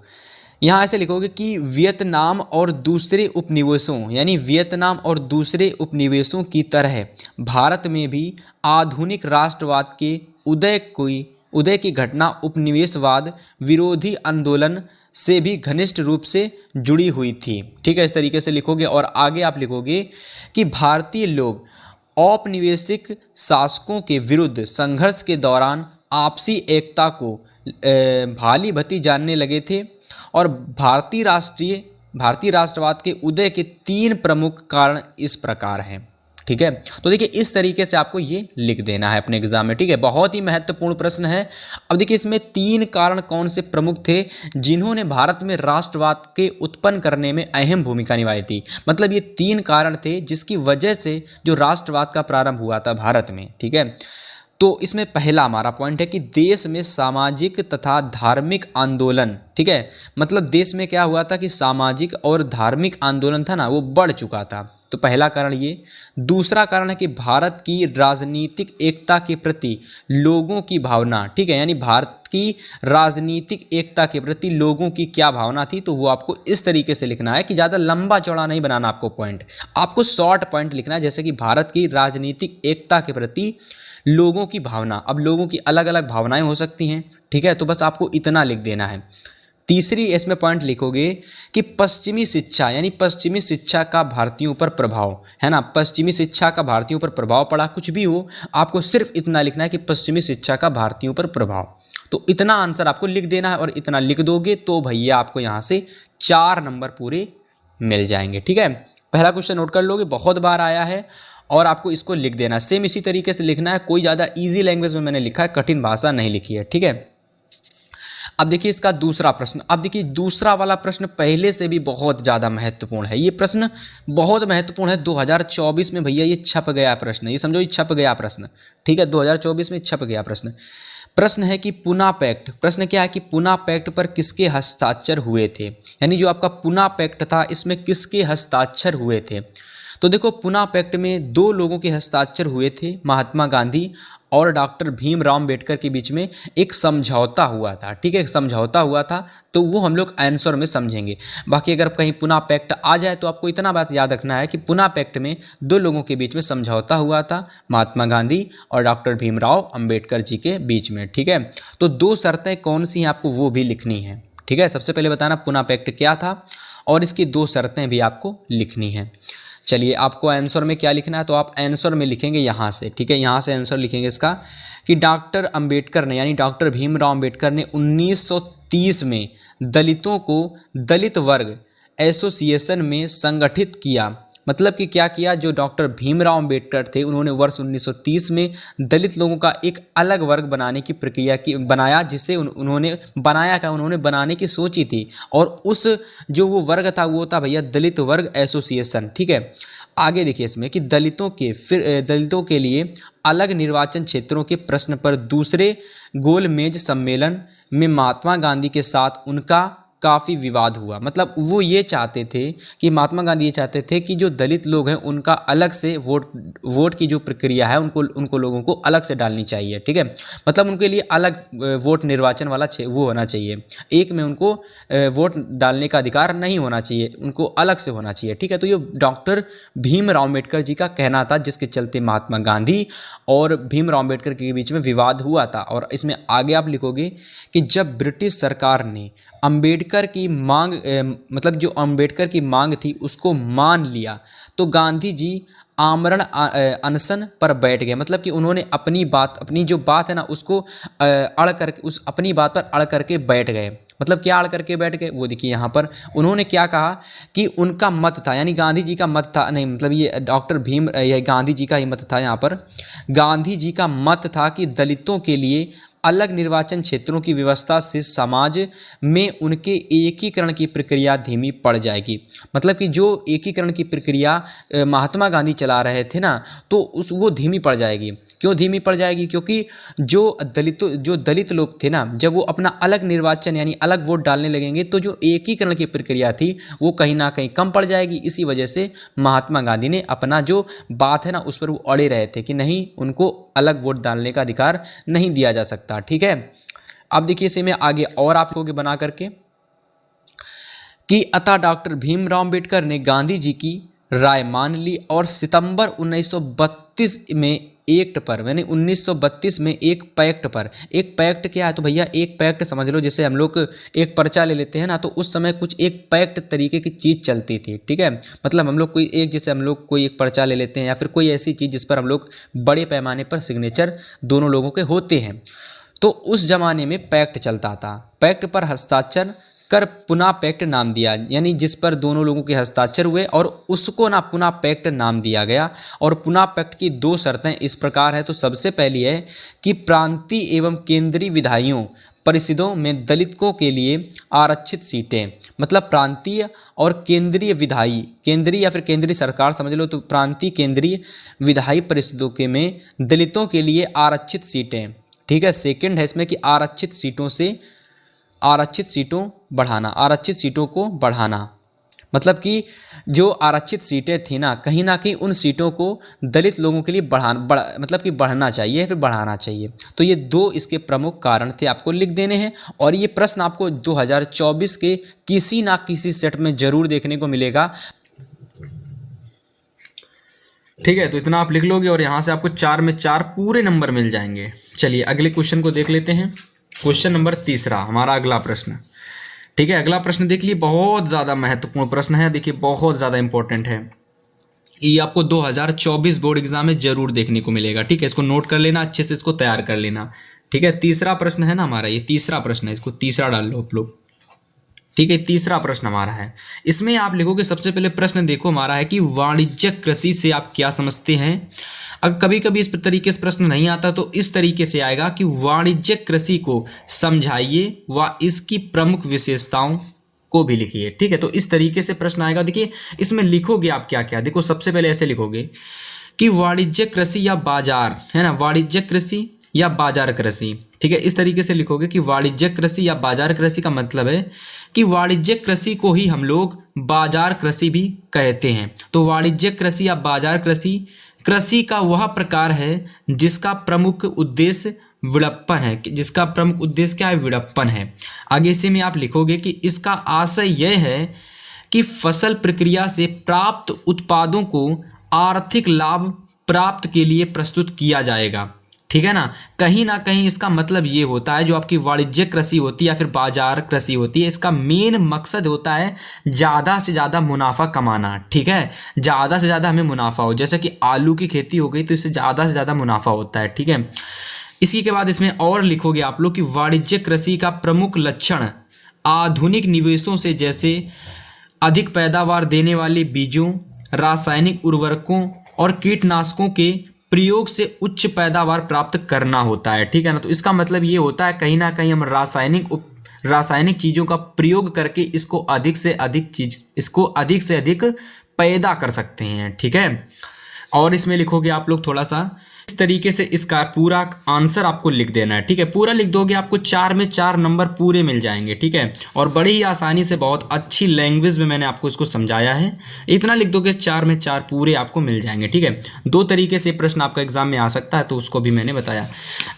यहाँ ऐसे लिखोगे कि वियतनाम और दूसरे उपनिवेशों, यानी वियतनाम और दूसरे उपनिवेशों की तरह भारत में भी आधुनिक राष्ट्रवाद के उदय की घटना उपनिवेशवाद विरोधी आंदोलन से भी घनिष्ठ रूप से जुड़ी हुई थी। ठीक है, इस तरीके से लिखोगे और आगे आप लिखोगे कि भारतीय लोग औपनिवेशिक शासकों के विरुद्ध संघर्ष के दौरान आपसी एकता को भाली भांति जानने लगे थे और भारतीय राष्ट्रवाद के उदय के 3 प्रमुख कारण इस प्रकार हैं। ठीक है, तो देखिए इस तरीके से आपको ये लिख देना है अपने एग्जाम में। ठीक है, बहुत ही महत्वपूर्ण प्रश्न है। अब देखिए इसमें 3 कारण कौन से प्रमुख थे जिन्होंने भारत में राष्ट्रवाद के उत्पन्न करने में अहम भूमिका निभाई थी। मतलब ये 3 कारण थे जिसकी वजह से जो राष्ट्रवाद का प्रारंभ हुआ था भारत में। ठीक है, तो इसमें पहला हमारा पॉइंट है कि देश में सामाजिक तथा धार्मिक आंदोलन। ठीक है, मतलब देश में क्या हुआ था कि सामाजिक और धार्मिक आंदोलन था ना, वो बढ़ चुका था। तो पहला कारण ये। दूसरा कारण है कि भारत की राजनीतिक एकता के प्रति लोगों की भावना। ठीक है, यानी भारत की राजनीतिक एकता के प्रति लोगों की क्या भावना थी, तो वो आपको इस तरीके से लिखना है कि ज़्यादा लंबा चौड़ा नहीं बनाना आपको पॉइंट, आपको शॉर्ट पॉइंट लिखना है। जैसे कि भारत की राजनीतिक एकता के प्रति लोगों की भावना। अब लोगों की अलग अलग भावनाएं हो सकती हैं। ठीक है, तो बस आपको इतना लिख देना है। तीसरी इसमें पॉइंट लिखोगे कि पश्चिमी शिक्षा, यानी पश्चिमी शिक्षा का भारतीयों पर प्रभाव है ना, पश्चिमी शिक्षा का भारतीयों पर प्रभाव पड़ा। कुछ भी हो आपको सिर्फ इतना लिखना है कि पश्चिमी शिक्षा का भारतीयों पर प्रभाव। तो इतना आंसर आपको लिख देना है और इतना लिख दोगे तो भैया आपको यहाँ से 4 नंबर पूरे मिल जाएंगे। ठीक है, पहला क्वेश्चन नोट कर लोगे, बहुत बार आया है और आपको इसको लिख देना, सेम इसी तरीके से लिखना है। कोई ज़्यादा इजी लैंग्वेज में मैंने लिखा है, कठिन भाषा नहीं लिखी है, ठीक है। अब देखिए इसका दूसरा प्रश्न। अब देखिए दूसरा वाला प्रश्न पहले से भी बहुत ज़्यादा महत्वपूर्ण है। ये प्रश्न बहुत महत्वपूर्ण है। 2024 में भैया ये छप गया प्रश्न, ये समझो ये छप गया प्रश्न, ठीक है। 2024 में छप गया प्रश्न। प्रश्न है कि पूना पैक्ट, प्रश्न क्या है कि पूना पैक्ट पर किसके हस्ताक्षर हुए थे, यानी जो आपका पूना पैक्ट था इसमें किसके हस्ताक्षर हुए थे। तो देखो पूना पैक्ट में दो लोगों के हस्ताक्षर हुए थे, महात्मा गांधी और डॉक्टर भीमराव अम्बेडकर के बीच में एक समझौता हुआ था, ठीक है, समझौता हुआ था। तो वो हम लोग आंसर में समझेंगे। बाकी अगर कहीं पूना पैक्ट आ जाए तो आपको इतना बात याद रखना है कि पूना पैक्ट में दो लोगों के बीच में समझौता हुआ था, महात्मा गांधी और डॉक्टर भीमराव अम्बेडकर जी के बीच में, ठीक है। तो दो शर्तें कौन सी हैं आपको वो भी लिखनी है, ठीक है। सबसे पहले बताना पूना पैक्ट क्या था और इसकी दो शर्तें भी आपको लिखनी है। चलिए आपको आंसर में क्या लिखना है, तो आप आंसर में लिखेंगे यहाँ से, ठीक है, यहाँ से आंसर लिखेंगे इसका कि डॉक्टर अंबेडकर ने, यानी डॉक्टर भीमराव अंबेडकर ने 1930 में दलितों को दलित वर्ग एसोसिएशन में संगठित किया। मतलब कि क्या किया, जो डॉक्टर भीमराव अंबेडकर थे उन्होंने वर्ष 1930 में दलित लोगों का एक अलग वर्ग बनाने की प्रक्रिया की बनाया, जिसे उन्होंने बनाने की सोची थी। और उस जो वो वर्ग था वो था भैया दलित वर्ग एसोसिएशन, ठीक है। आगे देखिए इसमें कि दलितों के लिए अलग निर्वाचन क्षेत्रों के प्रश्न पर दूसरे गोलमेज सम्मेलन में महात्मा गांधी के साथ उनका काफ़ी विवाद हुआ। मतलब वो ये चाहते थे कि महात्मा गांधी ये चाहते थे कि जो दलित लोग हैं उनका अलग से वोट की जो प्रक्रिया है उनको लोगों को अलग से डालनी चाहिए, ठीक है। मतलब उनके लिए अलग वोट निर्वाचन वाला वो होना चाहिए, एक में उनको वोट डालने का अधिकार नहीं होना चाहिए, उनको अलग से होना चाहिए, ठीक है। तो ये डॉक्टर भीमराव अम्बेडकर जी का कहना था, जिसके चलते महात्मा गांधी और भीमराव अम्बेडकर के बीच में विवाद हुआ था। और इसमें आगे आप लिखोगे कि जब ब्रिटिश सरकार ने अंबेडकर की मांग मतलब जो अंबेडकर की मांग थी उसको मान लिया तो गांधी जी आमरण अनशन पर बैठ गए। मतलब कि उन्होंने अपनी जो बात है ना उसको अपनी बात पर अड़ करके बैठ गए। मतलब क्या अड़ करके बैठ गए वो देखिए यहाँ पर उन्होंने क्या कहा कि उनका मत था, यानी गांधी जी का मत था, नहीं मतलब ये गांधी जी का ही मत था। यहाँ पर गांधी जी का मत था कि दलितों के लिए अलग निर्वाचन क्षेत्रों की व्यवस्था से समाज में उनके एकीकरण की प्रक्रिया धीमी पड़ जाएगी। मतलब कि जो एकीकरण की प्रक्रिया महात्मा गांधी चला रहे थे ना, तो वो धीमी पड़ जाएगी। क्यों धीमी पड़ जाएगी? क्योंकि जो दलित लोग थे ना, जब वो अपना अलग निर्वाचन यानी अलग वोट डालने लगेंगे तो जो एकीकरण की प्रक्रिया थी वो कहीं ना कहीं कम पड़ जाएगी। इसी वजह से महात्मा गांधी ने अपना जो बात है ना उस पर वो अड़े रहे थे कि नहीं, उनको अलग वोट डालने का अधिकार नहीं दिया जा सकता, ठीक है। अब देखिए इसे में आगे और आप लोग बना करके कि अतः डॉक्टर भीमराव अम्बेडकर ने गांधी जी की राय मान ली और सितंबर 1932 में एक्ट पर, यानी 1932 में एक पैक्ट क्या है? तो भैया एक पैक्ट समझ लो, जैसे हम लोग एक पर्चा ले लेते हैं ना, तो उस समय कुछ एक पैक्ट तरीके की चीज़ चलती थी, ठीक है। मतलब हम लोग कोई एक पर्चा ले लेते हैं या फिर कोई ऐसी चीज़ जिस पर हम लोग बड़े पैमाने पर सिग्नेचर दोनों लोगों के होते हैं, तो उस जमाने में पैक्ट चलता था। पैक्ट पर हस्ताक्षर कर पुना पैक्ट नाम दिया, यानी जिस पर दोनों लोगों के हस्ताक्षर हुए और उसको ना पुना पैक्ट नाम दिया गया। और पुना पैक्ट की दो शर्तें इस प्रकार है। तो सबसे पहली है कि प्रांतीय एवं केंद्रीय विधायियों परिषदों में दलितों के लिए आरक्षित सीटें, मतलब प्रांतीय और केंद्रीय विधायी, केंद्रीय या फिर केंद्रीय सरकार समझ लो, तो प्रांतीय केंद्रीय विधायी परिषदों के में दलितों के लिए आरक्षित सीटें, ठीक है। सेकंड है इसमें कि आरक्षित सीटों को बढ़ाना। मतलब कि जो आरक्षित सीटें थी ना कहीं उन सीटों को दलित लोगों के लिए बढ़ना चाहिए, फिर बढ़ाना चाहिए। तो ये दो इसके प्रमुख कारण थे, आपको लिख देने हैं। और ये प्रश्न आपको 2024 के किसी ना किसी सेट में जरूर देखने को मिलेगा, ठीक है। तो इतना आप लिख लोगे और यहाँ से आपको 4 में 4 पूरे नंबर मिल जाएंगे। चलिए अगले क्वेश्चन को देख लेते हैं। क्वेश्चन नंबर 3 हमारा अगला प्रश्न, ठीक है। अगला प्रश्न देख लीजिए, बहुत ज़्यादा महत्वपूर्ण प्रश्न है, देखिए बहुत ज़्यादा इंपॉर्टेंट है। ये आपको 2024 बोर्ड एग्जाम में जरूर देखने को मिलेगा, ठीक है। इसको नोट कर लेना, अच्छे से इसको तैयार कर लेना, ठीक है। तीसरा प्रश्न है ना हमारा, ये तीसरा प्रश्न है, इसको तीसरा डाल लो आप लोग। ठीक है, तीसरा प्रश्न हमारा है, इसमें आप लिखोगे, सबसे पहले प्रश्न देखो हमारा है कि वाणिज्यिक कृषि से आप क्या समझते हैं। अगर कभी कभी इस तरीके से प्रश्न नहीं आता तो इस तरीके से आएगा कि वाणिज्यिक कृषि को समझाइए व इसकी प्रमुख विशेषताओं को भी लिखिए। ठीक है, तो इस तरीके से प्रश्न आएगा। देखिए इसमें लिखोगे आप क्या क्या, देखो सबसे पहले ऐसे लिखोगे कि वाणिज्यिक कृषि या बाजार, है ना, वाणिज्यिक कृषि या बाजार कृषि। ठीक है, इस तरीके से लिखोगे कि वाणिज्यिक कृषि या बाजार कृषि का मतलब है कि वाणिज्यिक कृषि को ही हम लोग बाजार कृषि भी कहते हैं। तो वाणिज्यिक कृषि या बाजार कृषि कृषि का वह प्रकार है जिसका प्रमुख उद्देश्य विपणन है, जिसका प्रमुख उद्देश्य क्या है, विपणन है। आगे इसी में आप लिखोगे कि इसका आशय यह है कि फसल प्रक्रिया से प्राप्त उत्पादों को आर्थिक लाभ प्राप्त के लिए प्रस्तुत किया जाएगा। ठीक है ना कहीं इसका मतलब ये होता है, जो आपकी वाणिज्यिक कृषि होती है या फिर बाजार कृषि होती है, इसका मेन मकसद होता है ज़्यादा से ज़्यादा मुनाफा कमाना। ठीक है, ज़्यादा से ज़्यादा हमें मुनाफा हो, जैसे कि आलू की खेती हो गई तो इससे ज़्यादा से ज़्यादा मुनाफा होता है। ठीक है, इसी के बाद इसमें और लिखोगे आप लोग कि वाणिज्यिक कृषि का प्रमुख लक्षण आधुनिक निवेशों से, जैसे अधिक पैदावार देने वाले बीजों, रासायनिक उर्वरकों और कीटनाशकों के प्रयोग से उच्च पैदावार प्राप्त करना होता है। ठीक है ना, तो इसका मतलब ये होता है कहीं ना कहीं हम रासायनिक चीज़ों का प्रयोग करके इसको अधिक से अधिक पैदा कर सकते हैं। ठीक है, और इसमें लिखोगे आप लोग थोड़ा सा इस तरीके से, इसका पूरा आंसर आपको लिख देना है। ठीक है, पूरा लिख दोगे आपको 4 में 4 नंबर पूरे मिल जाएंगे। ठीक है, और बड़ी ही आसानी से, बहुत अच्छी लैंग्वेज में मैंने आपको इसको समझाया है। इतना लिख दोगे 4 में 4 पूरे आपको मिल जाएंगे। ठीक है, 2 तरीके से प्रश्न आपका एग्जाम में आ सकता है, तो उसको भी मैंने बताया।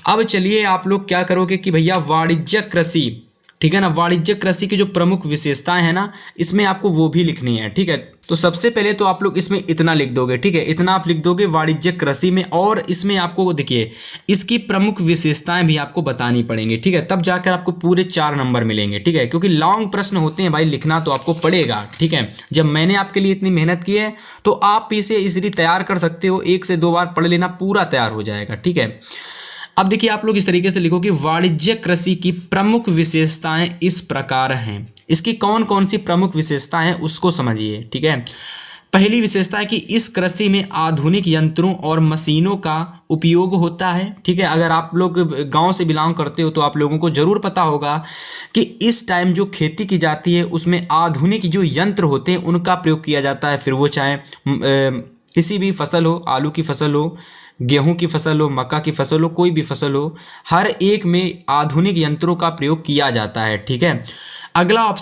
अब चलिए आप लोग क्या करोगे कि भैया वाणिज्यिक कृषि, ठीक है ना, वाणिज्यिक कृषि की जो प्रमुख विशेषताएं हैं ना, इसमें आपको वो भी लिखनी है। ठीक है, तो सबसे पहले तो आप लोग इसमें इतना लिख दोगे। ठीक है, इतना आप लिख दोगे वाणिज्यिक कृषि में, और इसमें आपको देखिए इसकी प्रमुख विशेषताएं भी आपको बतानी पड़ेंगी। ठीक है, तब जाकर आपको पूरे 4 नंबर मिलेंगे। ठीक है, क्योंकि लॉन्ग प्रश्न होते हैं भाई, लिखना तो आपको पड़ेगा। ठीक है, जब मैंने आपके लिए इतनी मेहनत की है तो आप इसे इजीली तैयार कर सकते हो, 1 से 2 बार पढ़ लेना, पूरा तैयार हो जाएगा। ठीक है, अब देखिए आप लोग इस तरीके से लिखो कि वाणिज्यिक कृषि की प्रमुख विशेषताएं इस प्रकार हैं। इसकी कौन कौन सी प्रमुख विशेषताएं हैं उसको समझिए। ठीक है, पहली विशेषता है कि इस कृषि में आधुनिक यंत्रों और मशीनों का उपयोग होता है। ठीक है, अगर आप लोग गांव से बिलोंग करते हो तो आप लोगों को ज़रूर पता होगा कि इस टाइम जो खेती की जाती है उसमें आधुनिक जो यंत्र होते हैं उनका प्रयोग किया जाता है। फिर वो चाहे किसी भी फसल हो, आलू की फसल हो, गेहूं की फसल हो, मक्का की फसल हो, कोई भी फसल हो, हर एक में आधुनिक यंत्रों का प्रयोग किया जाता है। ठीक है, अगला आप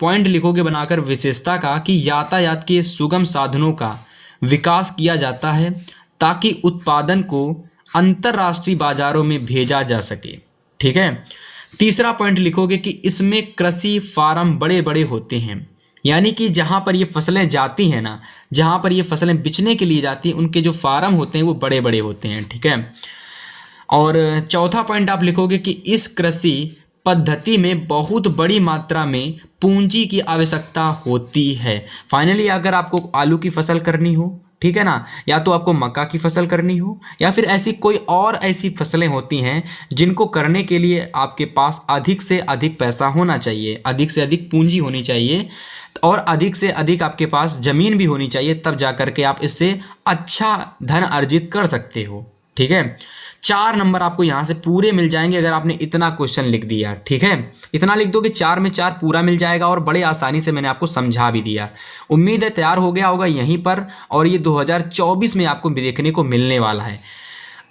पॉइंट लिखोगे बनाकर विशेषता का कि यातायात के सुगम साधनों का विकास किया जाता है ताकि उत्पादन को अंतर्राष्ट्रीय बाजारों में भेजा जा सके। ठीक है, तीसरा पॉइंट लिखोगे कि इसमें कृषि फार्म बड़े बड़े होते हैं, यानी कि जहाँ पर ये फसलें जाती हैं ना, जहाँ पर ये फसलें बिचने के लिए जाती हैं, उनके जो फार्म होते हैं वो बड़े बड़े होते हैं। ठीक है, और चौथा पॉइंट आप लिखोगे कि इस कृषि पद्धति में बहुत बड़ी मात्रा में पूंजी की आवश्यकता होती है। फाइनली अगर आपको आलू की फसल करनी हो, ठीक है ना, या तो आपको मक्का की फसल करनी हो, या फिर ऐसी कोई और ऐसी फसलें होती हैं जिनको करने के लिए आपके पास अधिक से अधिक पैसा होना चाहिए, अधिक से अधिक पूंजी होनी चाहिए, और अधिक से अधिक आपके पास ज़मीन भी होनी चाहिए, तब जा कर के आप इससे अच्छा धन अर्जित कर सकते हो। ठीक है, 4 नंबर आपको यहाँ से पूरे मिल जाएंगे अगर आपने इतना क्वेश्चन लिख दिया। ठीक है, इतना लिख दो कि 4 में 4 पूरा मिल जाएगा, और बड़े आसानी से मैंने आपको समझा भी दिया। उम्मीद है तैयार हो गया होगा यहीं पर, और ये 2024 में आपको देखने को मिलने वाला है।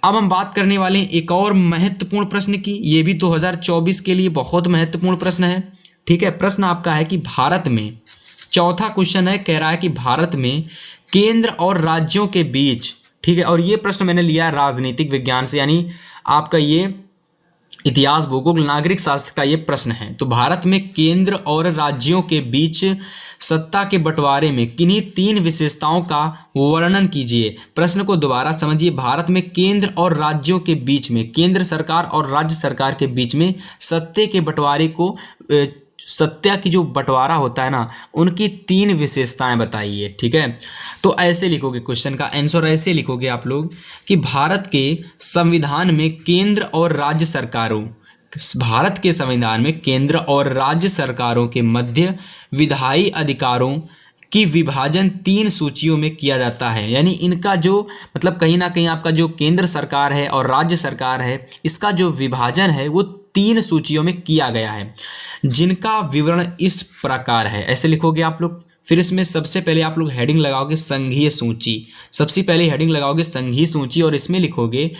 अब हम बात करने वाले हैं एक और महत्वपूर्ण प्रश्न की, ये भी 2024 के लिए बहुत महत्वपूर्ण प्रश्न है। ठीक है, प्रश्न आपका है कि भारत में, चौथा क्वेश्चन है, कह रहा है कि भारत में केंद्र और राज्यों के बीच, ठीक है, और ये प्रश्न मैंने लिया है राजनीतिक विज्ञान से, यानी आपका ये इतिहास, भूगोल, नागरिक शास्त्र का ये प्रश्न है। तो भारत में केंद्र और राज्यों के बीच सत्ता के बंटवारे में किन्हीं 3 विशेषताओं का वर्णन कीजिए। प्रश्न को दोबारा समझिए, भारत में केंद्र और राज्यों के बीच में, केंद्र सरकार और राज्य सरकार के बीच में सत्ते के बंटवारे को, सत्ता की जो बंटवारा होता है ना, उनकी 3 विशेषताएं बताइए। ठीक है, तो ऐसे लिखोगे, क्वेश्चन का आंसर ऐसे लिखोगे आप लोग कि भारत के संविधान में केंद्र और राज्य सरकारों, भारत के संविधान में केंद्र और राज्य सरकारों के मध्य विधायी अधिकारों की विभाजन 3 सूचियों में किया जाता है। यानी इनका जो मतलब कहीं ना कहीं आपका जो केंद्र सरकार है और राज्य सरकार है, इसका जो विभाजन है वो 3 सूचियों में किया गया है, जिनका विवरण इस प्रकार है। ऐसे लिखोगे आप लोग। फिर इसमें सबसे पहले आप लोग हेडिंग लगाओगे संघीय सूची। सबसे पहले हेडिंग लगाओगे संघीय सूची और इसमें लिखोगे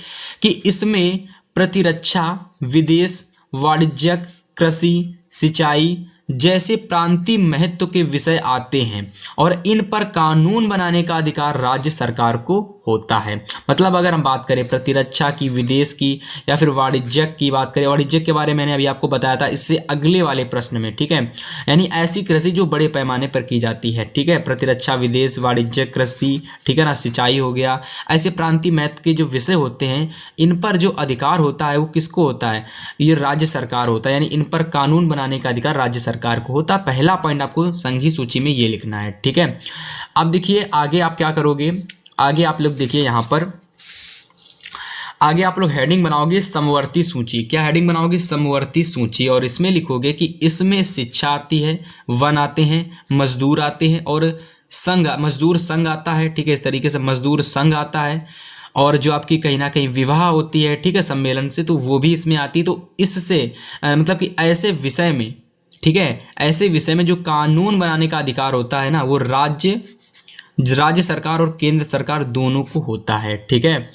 कि इसमें प्रतिरक्षा, विदेश, वाणिज्यिक, कृषि, सिंचाई जैसे प्रांतीय महत्व के विषय आते हैं और इन पर कानून बनाने का अधिकार राज्य सरकार को होता है। मतलब अगर हम बात करें प्रतिरक्षा की, विदेश की या फिर वाणिज्यिक की बात करें, वाणिज्यिक के बारे में मैंने अभी आपको बताया था इससे अगले वाले प्रश्न में, ठीक है। यानी ऐसी कृषि जो बड़े पैमाने पर की जाती है, ठीक है। प्रतिरक्षा, विदेश, वाणिज्यिक, कृषि, ठीक है ना, सिंचाई हो गया, ऐसे प्रांतीय महत्व के जो विषय होते हैं इन पर जो अधिकार होता है वो किसको होता है? ये राज्य सरकार होता है। यानी इन पर कानून बनाने का अधिकार राज्य सरकार को होता है। पहला पॉइंट आपको संघीय सूची में ये लिखना है, ठीक है। अब देखिए आगे आप क्या करोगे, आगे आप लोग देखिए यहाँ पर आगे आप लोग हेडिंग बनाओगे समवर्ती सूची। क्या हेडिंग बनाओगे? समवर्ती सूची। और इसमें लिखोगे कि इसमें शिक्षा आती है, वन आते हैं, मजदूर आते हैं और संघ, मजदूर संघ आता है, ठीक है। इस तरीके से मजदूर संघ आता है और जो आपकी कहीं ना कहीं विवाह होती है, ठीक है, सम्मेलन से, तो वो भी इसमें आती है। तो इससे मतलब कि ऐसे विषय में, ठीक है, ऐसे विषय में जो कानून बनाने का अधिकार होता है ना वो राज्य सरकार और केंद्र सरकार दोनों को होता है, ठीक है।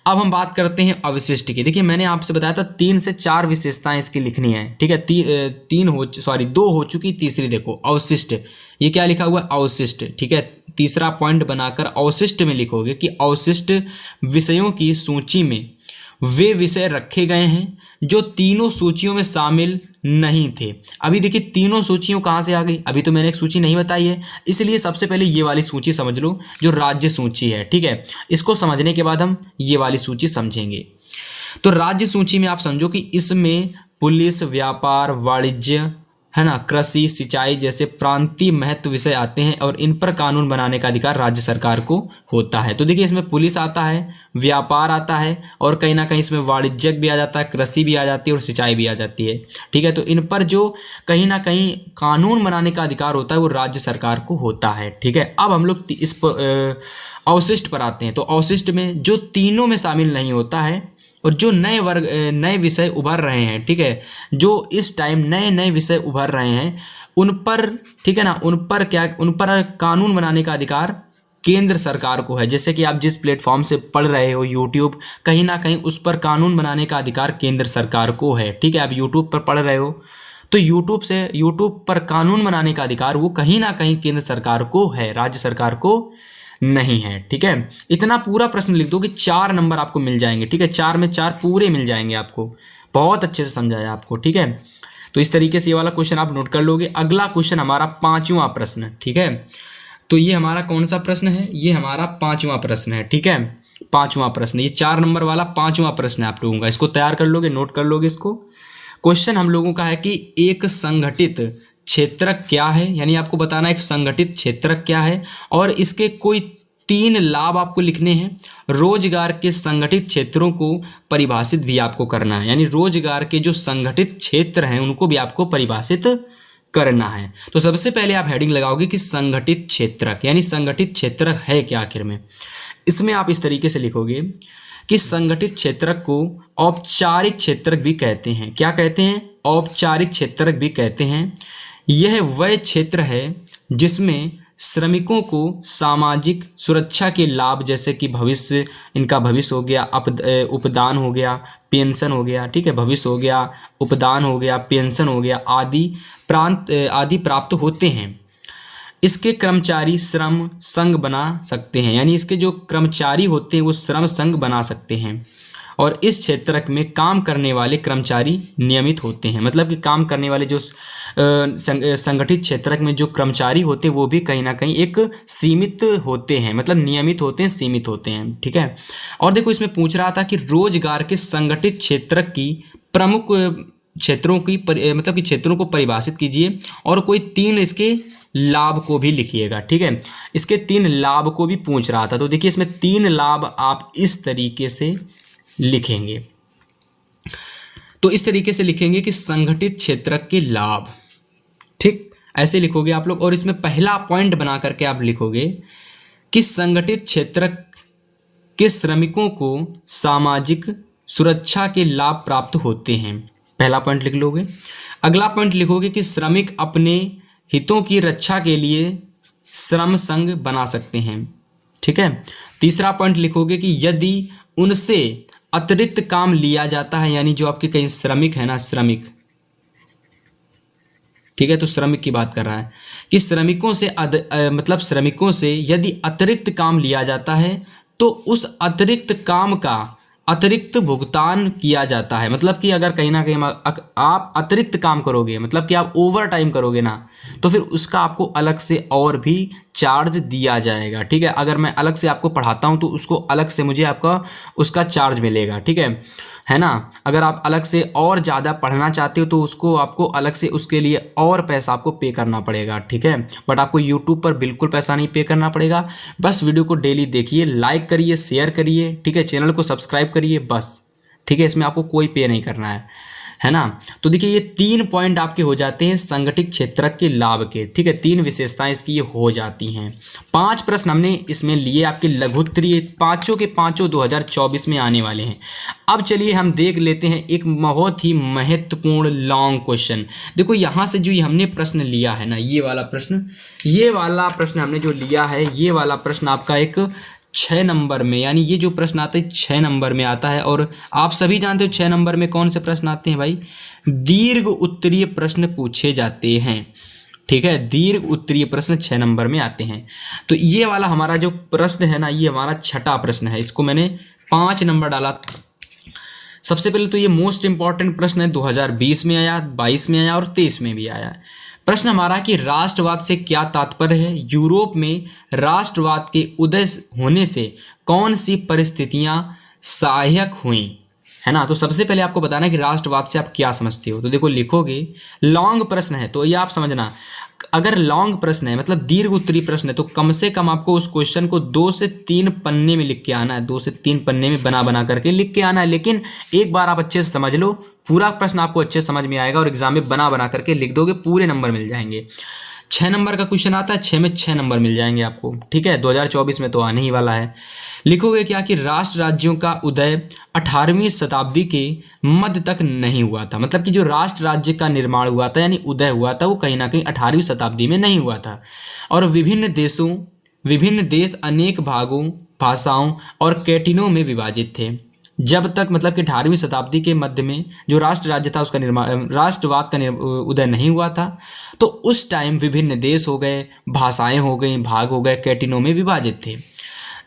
अब हम बात करते हैं अवशिष्ट की। देखिए मैंने आपसे बताया था 3 से 4 विशेषताएं इसकी लिखनी है, ठीक है। 2 हो चुकी, तीसरी देखो अवशिष्ट। ये क्या लिखा हुआ है? अवशिष्ट, ठीक है। तीसरा पॉइंट बनाकर अवशिष्ट में लिखोगे कि अवशिष्ट विषयों की सूची में वे विषय रखे गए हैं जो तीनों सूचियों में शामिल नहीं थे। अभी देखिए तीनों सूचियों कहाँ से आ गई? अभी तो मैंने एक सूची नहीं बताई है, इसलिए सबसे पहले ये वाली सूची समझ लो जो राज्य सूची है, ठीक है। इसको समझने के बाद हम ये वाली सूची समझेंगे। तो राज्य सूची में आप समझो कि इसमें पुलिस, व्यापार, वाणिज्य, है ना, कृषि, सिंचाई जैसे प्रांतीय महत्व विषय आते हैं और इन पर कानून बनाने का अधिकार राज्य सरकार को होता है। तो देखिए इसमें पुलिस आता है, व्यापार आता है और कहीं ना कहीं इसमें वाणिज्यिक भी आ जाता है, कृषि भी आ जाती है और सिंचाई भी आ जाती है, ठीक है। तो इन पर जो कहीं ना कहीं कानून बनाने का अधिकार होता है वो राज्य सरकार को होता है, ठीक है। अब हम लोग इस अवशिष्ट पर आते हैं। तो अवशिष्ट में जो तीनों में शामिल नहीं होता है और जो नए विषय उभर रहे हैं, ठीक है, जो इस टाइम नए विषय उभर रहे हैं उन पर, ठीक है ना, उन पर कानून बनाने का अधिकार केंद्र सरकार को है। जैसे कि आप जिस प्लेटफॉर्म से पढ़ रहे हो यूट्यूब, कहीं ना कहीं उस पर कानून बनाने का अधिकार केंद्र सरकार को है, ठीक है। आप यूट्यूब पर पढ़ रहे हो तो यूट्यूब पर कानून बनाने का अधिकार वो कहीं ना कहीं केंद्र सरकार को है, राज्य सरकार को नहीं है, ठीक है। इतना पूरा प्रश्न लिख दो कि 4 नंबर आपको मिल जाएंगे, ठीक है। 4 में 4 पूरे मिल जाएंगे आपको। बहुत अच्छे से समझाया आपको, ठीक है। तो इस तरीके से ये वाला क्वेश्चन आप नोट कर लोगे। अगला क्वेश्चन हमारा 5वां प्रश्न, ठीक है। तो ये हमारा कौन सा प्रश्न है? ये हमारा 5वां प्रश्न है, ठीक है। 5वां प्रश्न, ये 4 नंबर वाला 5वां प्रश्न है आप लोगों का। इसको तैयार कर लोगे, नोट कर लोगे इसको। क्वेश्चन हम लोगों का है कि एक संगठित क्षेत्रक क्या है, यानी आपको बताना एक संगठित क्षेत्रक क्या है और इसके कोई 3 लाभ आपको लिखने हैं। रोजगार के संगठित क्षेत्रों को परिभाषित भी आपको करना है, यानी रोजगार के जो संगठित क्षेत्र हैं उनको भी आपको परिभाषित करना है। तो सबसे पहले आप हेडिंग लगाओगे कि संगठित क्षेत्रक, यानी संगठित क्षेत्रक है क्या आखिर में। इसमें आप इस तरीके से लिखोगे कि संगठित क्षेत्रक को औपचारिक क्षेत्रक भी कहते हैं। क्या कहते हैं? औपचारिक क्षेत्रक भी कहते हैं। यह वह क्षेत्र है जिसमें श्रमिकों को सामाजिक सुरक्षा के लाभ जैसे कि भविष्य, इनका भविष्य हो गया, उपदान हो गया, पेंशन हो गया, ठीक है, भविष्य हो गया, उपदान हो गया, पेंशन हो गया आदि प्राप्त होते हैं। इसके कर्मचारी श्रम संघ बना सकते हैं, यानी इसके जो कर्मचारी होते हैं वो श्रम संघ बना सकते हैं और इस क्षेत्र में काम करने वाले कर्मचारी नियमित होते हैं। मतलब कि काम करने वाले जो संगठित क्षेत्र में जो कर्मचारी होते हैं वो भी कहीं ना कहीं एक सीमित होते हैं, मतलब नियमित होते हैं, सीमित होते हैं, ठीक है। और देखो इसमें पूछ रहा था कि रोजगार के संगठित क्षेत्र की प्रमुख क्षेत्रों की मतलब कि क्षेत्रों को परिभाषित कीजिए और कोई 3 इसके लाभ को भी लिखिएगा, ठीक है। इसके 3 लाभ को भी पूछ रहा था। तो देखिए इसमें 3 लाभ आप इस तरीके से लिखेंगे। तो इस तरीके से लिखेंगे कि संगठित क्षेत्रक के लाभ, ठीक, ऐसे लिखोगे आप लोग। और इसमें पहला पॉइंट बना करके आप लिखोगे कि संगठित क्षेत्रक के श्रमिकों को सामाजिक सुरक्षा के लाभ प्राप्त होते हैं, पहला पॉइंट लिख लोगे। अगला पॉइंट लिखोगे कि श्रमिक अपने हितों की रक्षा के लिए श्रम संघ बना सकते हैं, ठीक है। तीसरा पॉइंट लिखोगे कि यदि उनसे अतिरिक्त काम लिया जाता है, यानी जो आपके कई श्रमिक है ना, श्रमिक, ठीक है, तो श्रमिक की बात कर रहा है कि श्रमिकों से मतलब श्रमिकों से यदि अतिरिक्त काम लिया जाता है तो उस अतिरिक्त काम का अतिरिक्त भुगतान किया जाता है। मतलब कि अगर कहीं ना कहीं आप अतिरिक्त काम करोगे, मतलब कि आप ओवर टाइम करोगे ना, तो फिर उसका आपको अलग से और भी चार्ज दिया जाएगा, ठीक है। अगर मैं अलग से आपको पढ़ाता हूँ तो उसको अलग से मुझे आपका उसका चार्ज मिलेगा, ठीक है ना। अगर आप अलग से और ज़्यादा पढ़ना चाहते हो तो उसको आपको अलग से उसके लिए और पैसा आपको पे करना पड़ेगा, ठीक है। बट आपको यूट्यूब पर बिल्कुल पैसा नहीं पे करना पड़ेगा। बस वीडियो को डेली देखिए, लाइक करिए, शेयर करिए, ठीक है, चैनल को सब्सक्राइब करिए, बस, ठीक है। इसमें आपको कोई पे नहीं करना है ना। तो देखिए ये 3 पॉइंट आपके हो जाते हैं संगठित क्षेत्रक के लाभ के, ठीक है। 3 विशेषताएं इसकी ये हो जाती हैं। 5 प्रश्न हमने इसमें लिए आपके लघुत्तरीय, पांचों के पांचों 2024 में आने वाले हैं। अब चलिए हम देख लेते हैं एक बहुत ही महत्वपूर्ण लॉन्ग क्वेश्चन। देखो यहाँ से जो हमने प्रश्न लिया है ना, ये वाला प्रश्न हमने जो लिया है, ये वाला प्रश्न आपका एक 6 नंबर में, यानी ये जो प्रश्न आता है 6 नंबर में आता है। और आप सभी जानते हो 6 नंबर में कौन से प्रश्न आते हैं भाई, दीर्घ उत्तरीय प्रश्न पूछे जाते हैं, ठीक है। दीर्घ उत्तरीय प्रश्न 6 नंबर में आते हैं। तो ये वाला हमारा जो प्रश्न है ना, ये हमारा छठा प्रश्न है, इसको मैंने 5 नंबर डाला। सबसे पहले तो ये मोस्ट इंपॉर्टेंट प्रश्न है, 2020 में आया, 22 में आया और 23 में भी आया। प्रश्न हमारा कि राष्ट्रवाद से क्या तात्पर्य है, यूरोप में राष्ट्रवाद के उदय होने से कौन सी परिस्थितियां सहायक हुई, है ना। तो सबसे पहले आपको बताना है कि राष्ट्रवाद से आप क्या समझते हो। तो देखो लिखोगे, लॉन्ग प्रश्न है तो ये आप समझना, अगर लॉन्ग प्रश्न है मतलब दीर्घ उत्तरीय प्रश्न है तो कम से कम आपको उस क्वेश्चन को 2 से 3 पन्ने में लिख के आना है, 2 से 3 पन्ने में बना करके लिख के आना है। लेकिन एक बार आप अच्छे से समझ लो, पूरा प्रश्न आपको अच्छे से समझ में आएगा और एग्जाम में बना करके लिख दोगे, पूरे नंबर मिल जाएंगे। 6 नंबर का क्वेश्चन आता है, 6 में 6 नंबर मिल जाएंगे आपको, ठीक है। 2024 में तो आने ही वाला है। लिखोगे क्या कि राष्ट्र राज्यों का उदय 18वीं शताब्दी के मध्य तक नहीं हुआ था। मतलब कि जो राष्ट्र राज्य का निर्माण हुआ था यानी उदय हुआ था, वो कहीं ना कहीं 18वीं शताब्दी में नहीं हुआ था। और विभिन्न देश अनेक भागों, भाषाओं और कैटिनों में विभाजित थे। जब तक मतलब कि 18वीं शताब्दी के मध्य में जो राष्ट्र राज्य था उसका निर्माण, राष्ट्रवाद का उदय नहीं हुआ था, तो उस टाइम विभिन्न देश हो गए, भाषाएं हो गई, भाग हो गए, कैटिनों में विभाजित थे।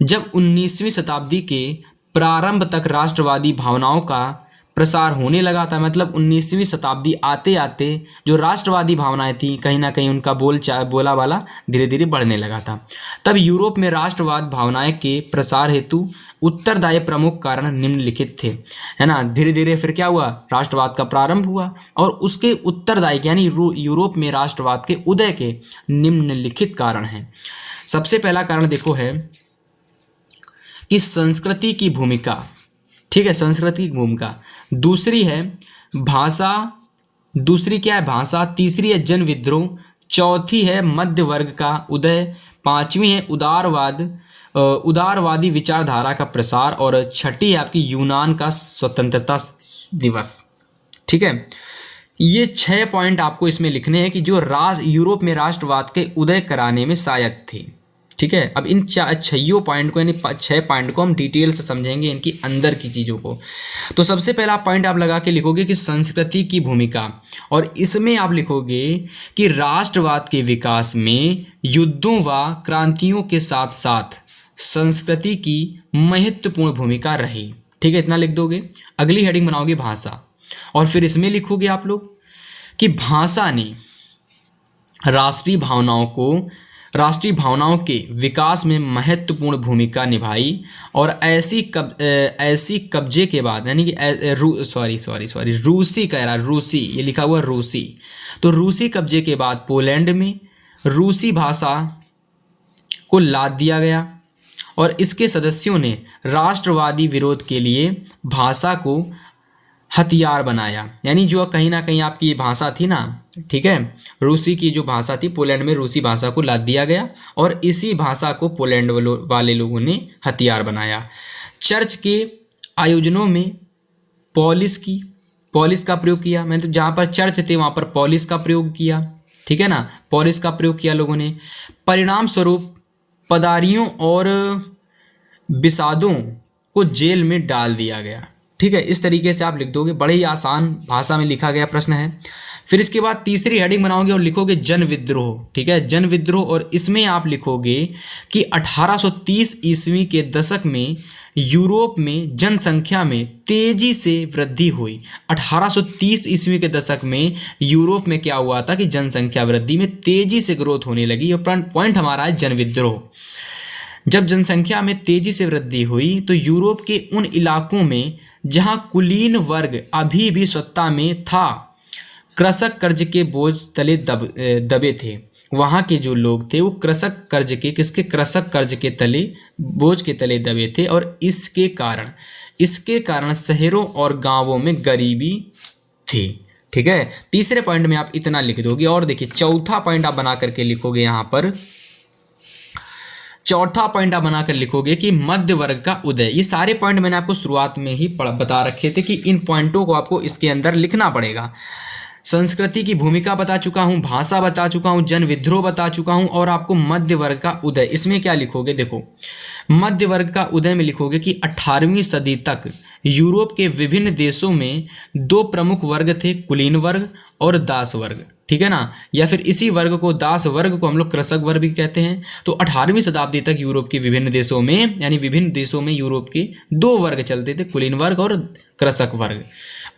जब 19वीं शताब्दी के प्रारंभ तक राष्ट्रवादी भावनाओं का प्रसार होने लगा था, मतलब 19वीं शताब्दी आते आते जो राष्ट्रवादी भावनाएं थी कहीं ना कहीं उनका बोला वाला धीरे धीरे बढ़ने लगा था। तब यूरोप में राष्ट्रवाद भावनाएं के प्रसार हेतु उत्तरदायी प्रमुख कारण निम्नलिखित थे, है ना। धीरे धीरे फिर क्या हुआ, राष्ट्रवाद का प्रारंभ हुआ और उसके उत्तरदायी यानी यूरोप में राष्ट्रवाद के उदय के निम्नलिखित कारण हैं। सबसे पहला कारण देखो है कि संस्कृति की भूमिका, ठीक है, संस्कृति की भूमिका। दूसरी है भाषा, दूसरी क्या है, भाषा। तीसरी है जन विद्रोह। चौथी है मध्य वर्ग का उदय। पांचवी है उदारवादी विचारधारा का प्रसार। और छठी है आपकी यूनान का स्वतंत्रता दिवस, ठीक है। ये 6 पॉइंट आपको इसमें लिखने हैं कि जो यूरोप में राष्ट्रवाद के उदय कराने में सहायक थे, ठीक है। अब इन 6 पॉइंट को यानी 6 पॉइंट को हम डिटेल से समझेंगे, इनकी अंदर की चीज़ों को। तो सबसे पहला पॉइंट आप लगा के लिखोगे कि संस्कृति की भूमिका, और इसमें आप लिखोगे कि राष्ट्रवाद के विकास में युद्धों व क्रांतियों के साथ साथ संस्कृति की महत्वपूर्ण भूमिका रही, ठीक है, इतना लिख दोगे। अगली हेडिंग बनाओगे भाषा, और फिर इसमें लिखोगे आप लोग कि भाषा ने राष्ट्रीय भावनाओं के विकास में महत्वपूर्ण भूमिका निभाई। और ऐसी कब्जे के बाद यानी कि रूसी, ये लिखा हुआ रूसी, तो रूसी कब्जे के बाद पोलैंड में रूसी भाषा को लाद दिया गया और इसके सदस्यों ने राष्ट्रवादी विरोध के लिए भाषा को हथियार बनाया। यानी जो कहीं ना कहीं आपकी ये भाषा थी ना, ठीक है, रूसी की जो भाषा थी, पोलैंड में रूसी भाषा को लाद दिया गया और इसी भाषा को पोलैंड वाले लोगों ने हथियार बनाया। चर्च के आयोजनों में पॉलिश का प्रयोग किया। मैंने तो जहाँ पर चर्च थे वहाँ पर पॉलिश का प्रयोग किया, ठीक है ना, पॉलिश का प्रयोग किया लोगों ने। परिणाम स्वरूप पदारियों और बिसादों को जेल में डाल दिया गया, ठीक है। इस तरीके से आप लिख दोगे, बड़े ही आसान भाषा में लिखा गया प्रश्न है। फिर इसके बाद तीसरी हेडिंग बनाओगे और लिखोगे जन विद्रोह, ठीक है, जन विद्रोह। और इसमें आप लिखोगे कि 1830 ईस्वी के दशक में यूरोप में जनसंख्या में तेजी से वृद्धि हुई। 1830 ईस्वी के दशक में यूरोप में क्या हुआ था कि जनसंख्या वृद्धि में तेजी से ग्रोथ होने लगी। और पॉइंट हमारा है जन विद्रोह। जब जनसंख्या में तेजी से वृद्धि हुई तो यूरोप के उन इलाकों में जहां कुलीन वर्ग अभी भी सत्ता में था, कृषक कर्ज के बोझ तले दबे थे। वहाँ के जो लोग थे वो कृषक कर्ज के तले, बोझ के तले दबे थे। और इसके कारण शहरों और गांवों में गरीबी थी, ठीक है। तीसरे पॉइंट में आप इतना लिख दोगे। और देखिए चौथा पॉइंट आप बना करके लिखोगे, यहाँ पर चौथा पॉइंट आप बनाकर लिखोगे कि मध्य वर्ग का उदय। ये सारे पॉइंट मैंने आपको शुरुआत में ही बता रखे थे कि इन पॉइंटों को आपको इसके अंदर लिखना पड़ेगा। संस्कृति की भूमिका बता चुका हूँ, भाषा बता चुका हूँ, जन विद्रोह बता चुका हूँ, और आपको मध्य वर्ग का उदय। इसमें क्या लिखोगे, देखो मध्य वर्ग का उदय में लिखोगे कि 18वीं सदी तक यूरोप के विभिन्न देशों में दो प्रमुख वर्ग थे, कुलीन वर्ग और दास वर्ग, ठीक है ना। या फिर इसी वर्ग को, दास वर्ग को हम लोग कृषक वर्ग भी कहते हैं। तो 18वीं शताब्दी तक यूरोप के विभिन्न देशों में, यानी विभिन्न देशों में यूरोप के दो वर्ग चलते थे, कुलीन वर्ग और कृषक वर्ग।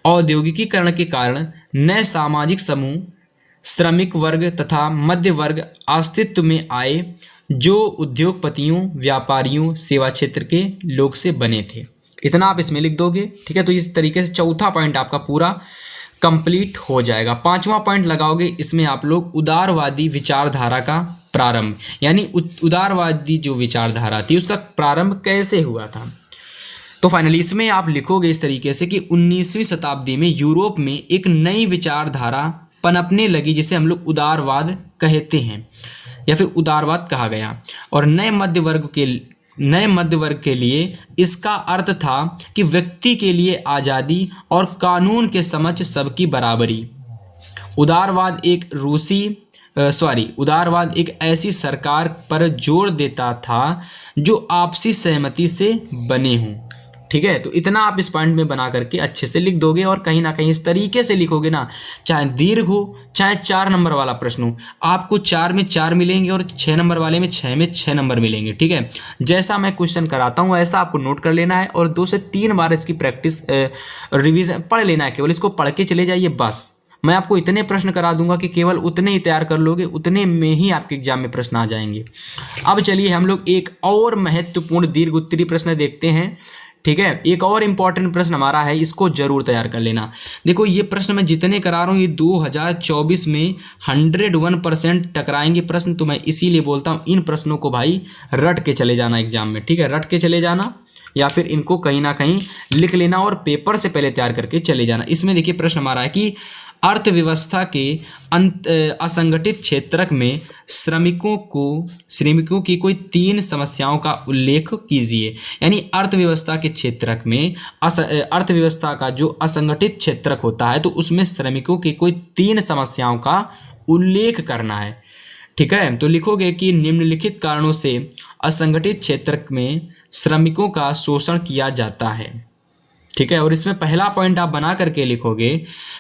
औद्योगिकीकरण के कारण नए सामाजिक समूह, श्रमिक वर्ग तथा मध्य वर्ग अस्तित्व में आए, जो उद्योगपतियों, व्यापारियों, सेवा क्षेत्र के लोग से बने थे। इतना आप इसमें लिख दोगे, ठीक है। तो इस तरीके से चौथा पॉइंट आपका पूरा कंप्लीट हो जाएगा। पांचवा पॉइंट लगाओगे, इसमें आप लोग उदारवादी विचारधारा का प्रारंभ, यानी उदारवादी जो विचारधारा थी उसका प्रारंभ कैसे हुआ था। तो फाइनली इसमें आप लिखोगे इस तरीके से कि 19वीं शताब्दी में यूरोप में एक नई विचारधारा पनपने लगी, जिसे हम लोग उदारवाद कहते हैं या फिर उदारवाद कहा गया। और नए मध्य वर्ग के लिए इसका अर्थ था कि व्यक्ति के लिए आज़ादी और कानून के समक्ष सबकी बराबरी। उदारवाद एक ऐसी सरकार पर जोर देता था जो आपसी सहमति से बने हों, ठीक है। तो इतना आप इस पॉइंट में बना करके अच्छे से लिख दोगे। और कहीं ना कहीं इस तरीके से लिखोगे ना, चाहे दीर्घ हो, चाहे 4 नंबर वाला प्रश्न हो, आपको 4 में 4 मिलेंगे और 6 नंबर वाले में 6 में 6 नंबर मिलेंगे, ठीक है। जैसा मैं क्वेश्चन कराता हूँ ऐसा आपको नोट कर लेना है और 2 से 3 बार इसकी प्रैक्टिस रिवीजन पढ़ लेना है। केवल इसको पढ़ के चले जाइए बस। मैं आपको इतने प्रश्न करा दूंगा कि केवल उतने ही तैयार कर लोगे, उतने में ही आपके एग्जाम में प्रश्न आ जाएंगे। अब चलिए हम लोग एक और महत्वपूर्ण दीर्घ उत्तरी प्रश्न देखते हैं, ठीक है। एक और इंपॉर्टेंट प्रश्न हमारा है, इसको जरूर तैयार कर लेना। देखो ये प्रश्न मैं जितने करा रहा हूँ ये 2024 में 101% टकराएंगे प्रश्न। तो मैं इसीलिए बोलता हूँ इन प्रश्नों को भाई रट के चले जाना एग्जाम में, ठीक है। रट के चले जाना या फिर इनको कहीं ना कहीं लिख लेना और पेपर से पहले तैयार करके चले जाना। इसमें देखिए प्रश्न हमारा है कि अर्थव्यवस्था के असंगठित क्षेत्र में श्रमिकों की कोई 3 समस्याओं का उल्लेख कीजिए। यानी अर्थव्यवस्था के क्षेत्र में अर्थव्यवस्था का जो असंगठित क्षेत्र होता है तो उसमें श्रमिकों की कोई 3 समस्याओं का उल्लेख करना है, ठीक है। तो लिखोगे कि निम्नलिखित कारणों से असंगठित क्षेत्र में श्रमिकों का शोषण किया जाता है, ठीक है। और इसमें पहला पॉइंट आप बना करके लिखोगे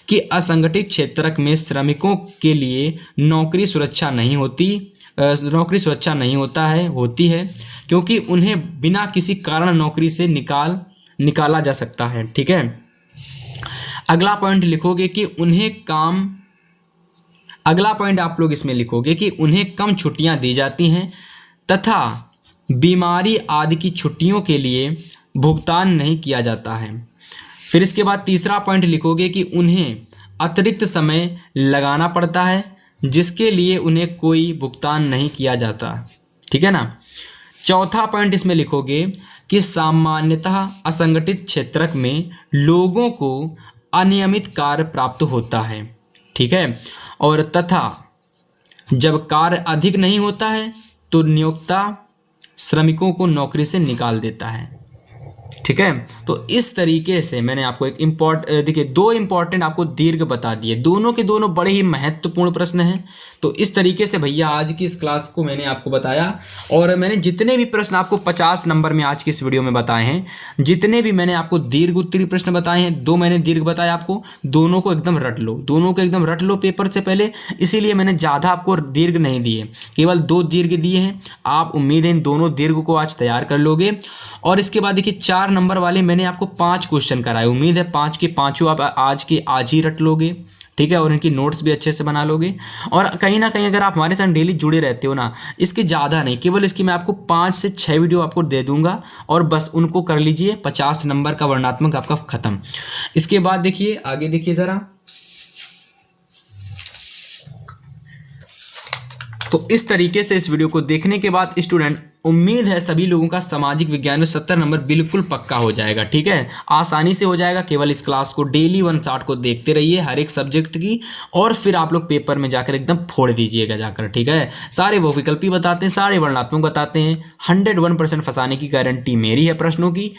कि असंगठित क्षेत्र में श्रमिकों के लिए नौकरी सुरक्षा नहीं होती है क्योंकि उन्हें बिना किसी कारण नौकरी से निकाला जा सकता है, ठीक है। अगला पॉइंट आप लोग इसमें लिखोगे कि उन्हें कम छुट्टियां दी जाती हैं तथा बीमारी आदि की छुट्टियों के लिए भुगतान नहीं किया जाता है। फिर इसके बाद तीसरा पॉइंट लिखोगे कि उन्हें अतिरिक्त समय लगाना पड़ता है जिसके लिए उन्हें कोई भुगतान नहीं किया जाता, ठीक है ना। चौथा पॉइंट इसमें लिखोगे कि सामान्यतः असंगठित क्षेत्र में लोगों को अनियमित कार्य प्राप्त होता है, ठीक है। और तथा जब कार्य अधिक नहीं होता है तो नियोक्ता श्रमिकों को नौकरी से निकाल देता है, ठीक है। तो इस तरीके से मैंने आपको एक देखिए 2 इंपॉर्टेंट आपको दीर्घ बता दिए, दोनों के दोनों बड़े ही महत्वपूर्ण प्रश्न हैं। तो इस तरीके से भैया आज की इस क्लास को मैंने आपको बताया, और मैंने जितने भी प्रश्न आपको 50 नंबर में आज की इस वीडियो में बताए हैं, जितने भी मैंने आपको दीर्घ उत्तरीय प्रश्न बताए हैं, 2 मैंने दीर्घ बताया आपको, दोनों को एकदम रट लो, दोनों को एकदम रट लो पेपर से पहले। इसीलिए मैंने ज़्यादा आपको दीर्घ नहीं दिए, केवल 2 दीर्घ दिए हैं। आप उम्मीद है इन दोनों दीर्घ को आज तैयार कर लोगे। और इसके बाद देखिए 4 नंबर वाले मैंने आपको 5 क्वेश्चन कराए, उम्मीद है 5 के 5 आप आज ही रट लोगे, ठीक है। और इनकी नोट्स भी अच्छे से बना लोगे। और कहीं ना कहीं अगर आप हमारे साथ डेली जुड़े रहते हो ना, इसके ज़्यादा नहीं, केवल इसकी मैं आपको 5 से 6 वीडियो आपको दे दूंगा, और बस उनको कर लीजिए, 50 नंबर का वर्णात्मक आपका खत्म। इसके बाद देखिए आगे, देखिए ज़रा, तो इस तरीके से इस वीडियो को देखने के बाद स्टूडेंट, उम्मीद है सभी लोगों का सामाजिक विज्ञान में 70 नंबर बिल्कुल पक्का हो जाएगा, ठीक है। आसानी से हो जाएगा। केवल इस क्लास को डेली 1 शॉट को देखते रहिए हर एक सब्जेक्ट की, और फिर आप लोग पेपर में जाकर एकदम फोड़ दीजिएगा जाकर, ठीक है। सारे वो विकल्पी बताते हैं, सारे वर्णात्मक बताते हैं, 101% फंसाने की गारंटी मेरी है प्रश्नों की।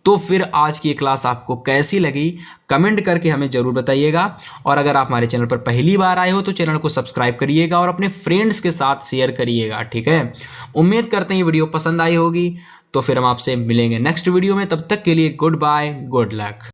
तो फिर आज की क्लास आपको कैसी लगी कमेंट करके हमें ज़रूर बताइएगा। और अगर आप हमारे चैनल पर पहली बार आए हो तो चैनल को सब्सक्राइब करिएगा और अपने फ्रेंड्स के साथ शेयर करिएगा, ठीक है। उम्मीद करते हैं ये वीडियो पसंद आई होगी। तो फिर हम आपसे मिलेंगे नेक्स्ट वीडियो में, तब तक के लिए गुड बाय, गुड लक।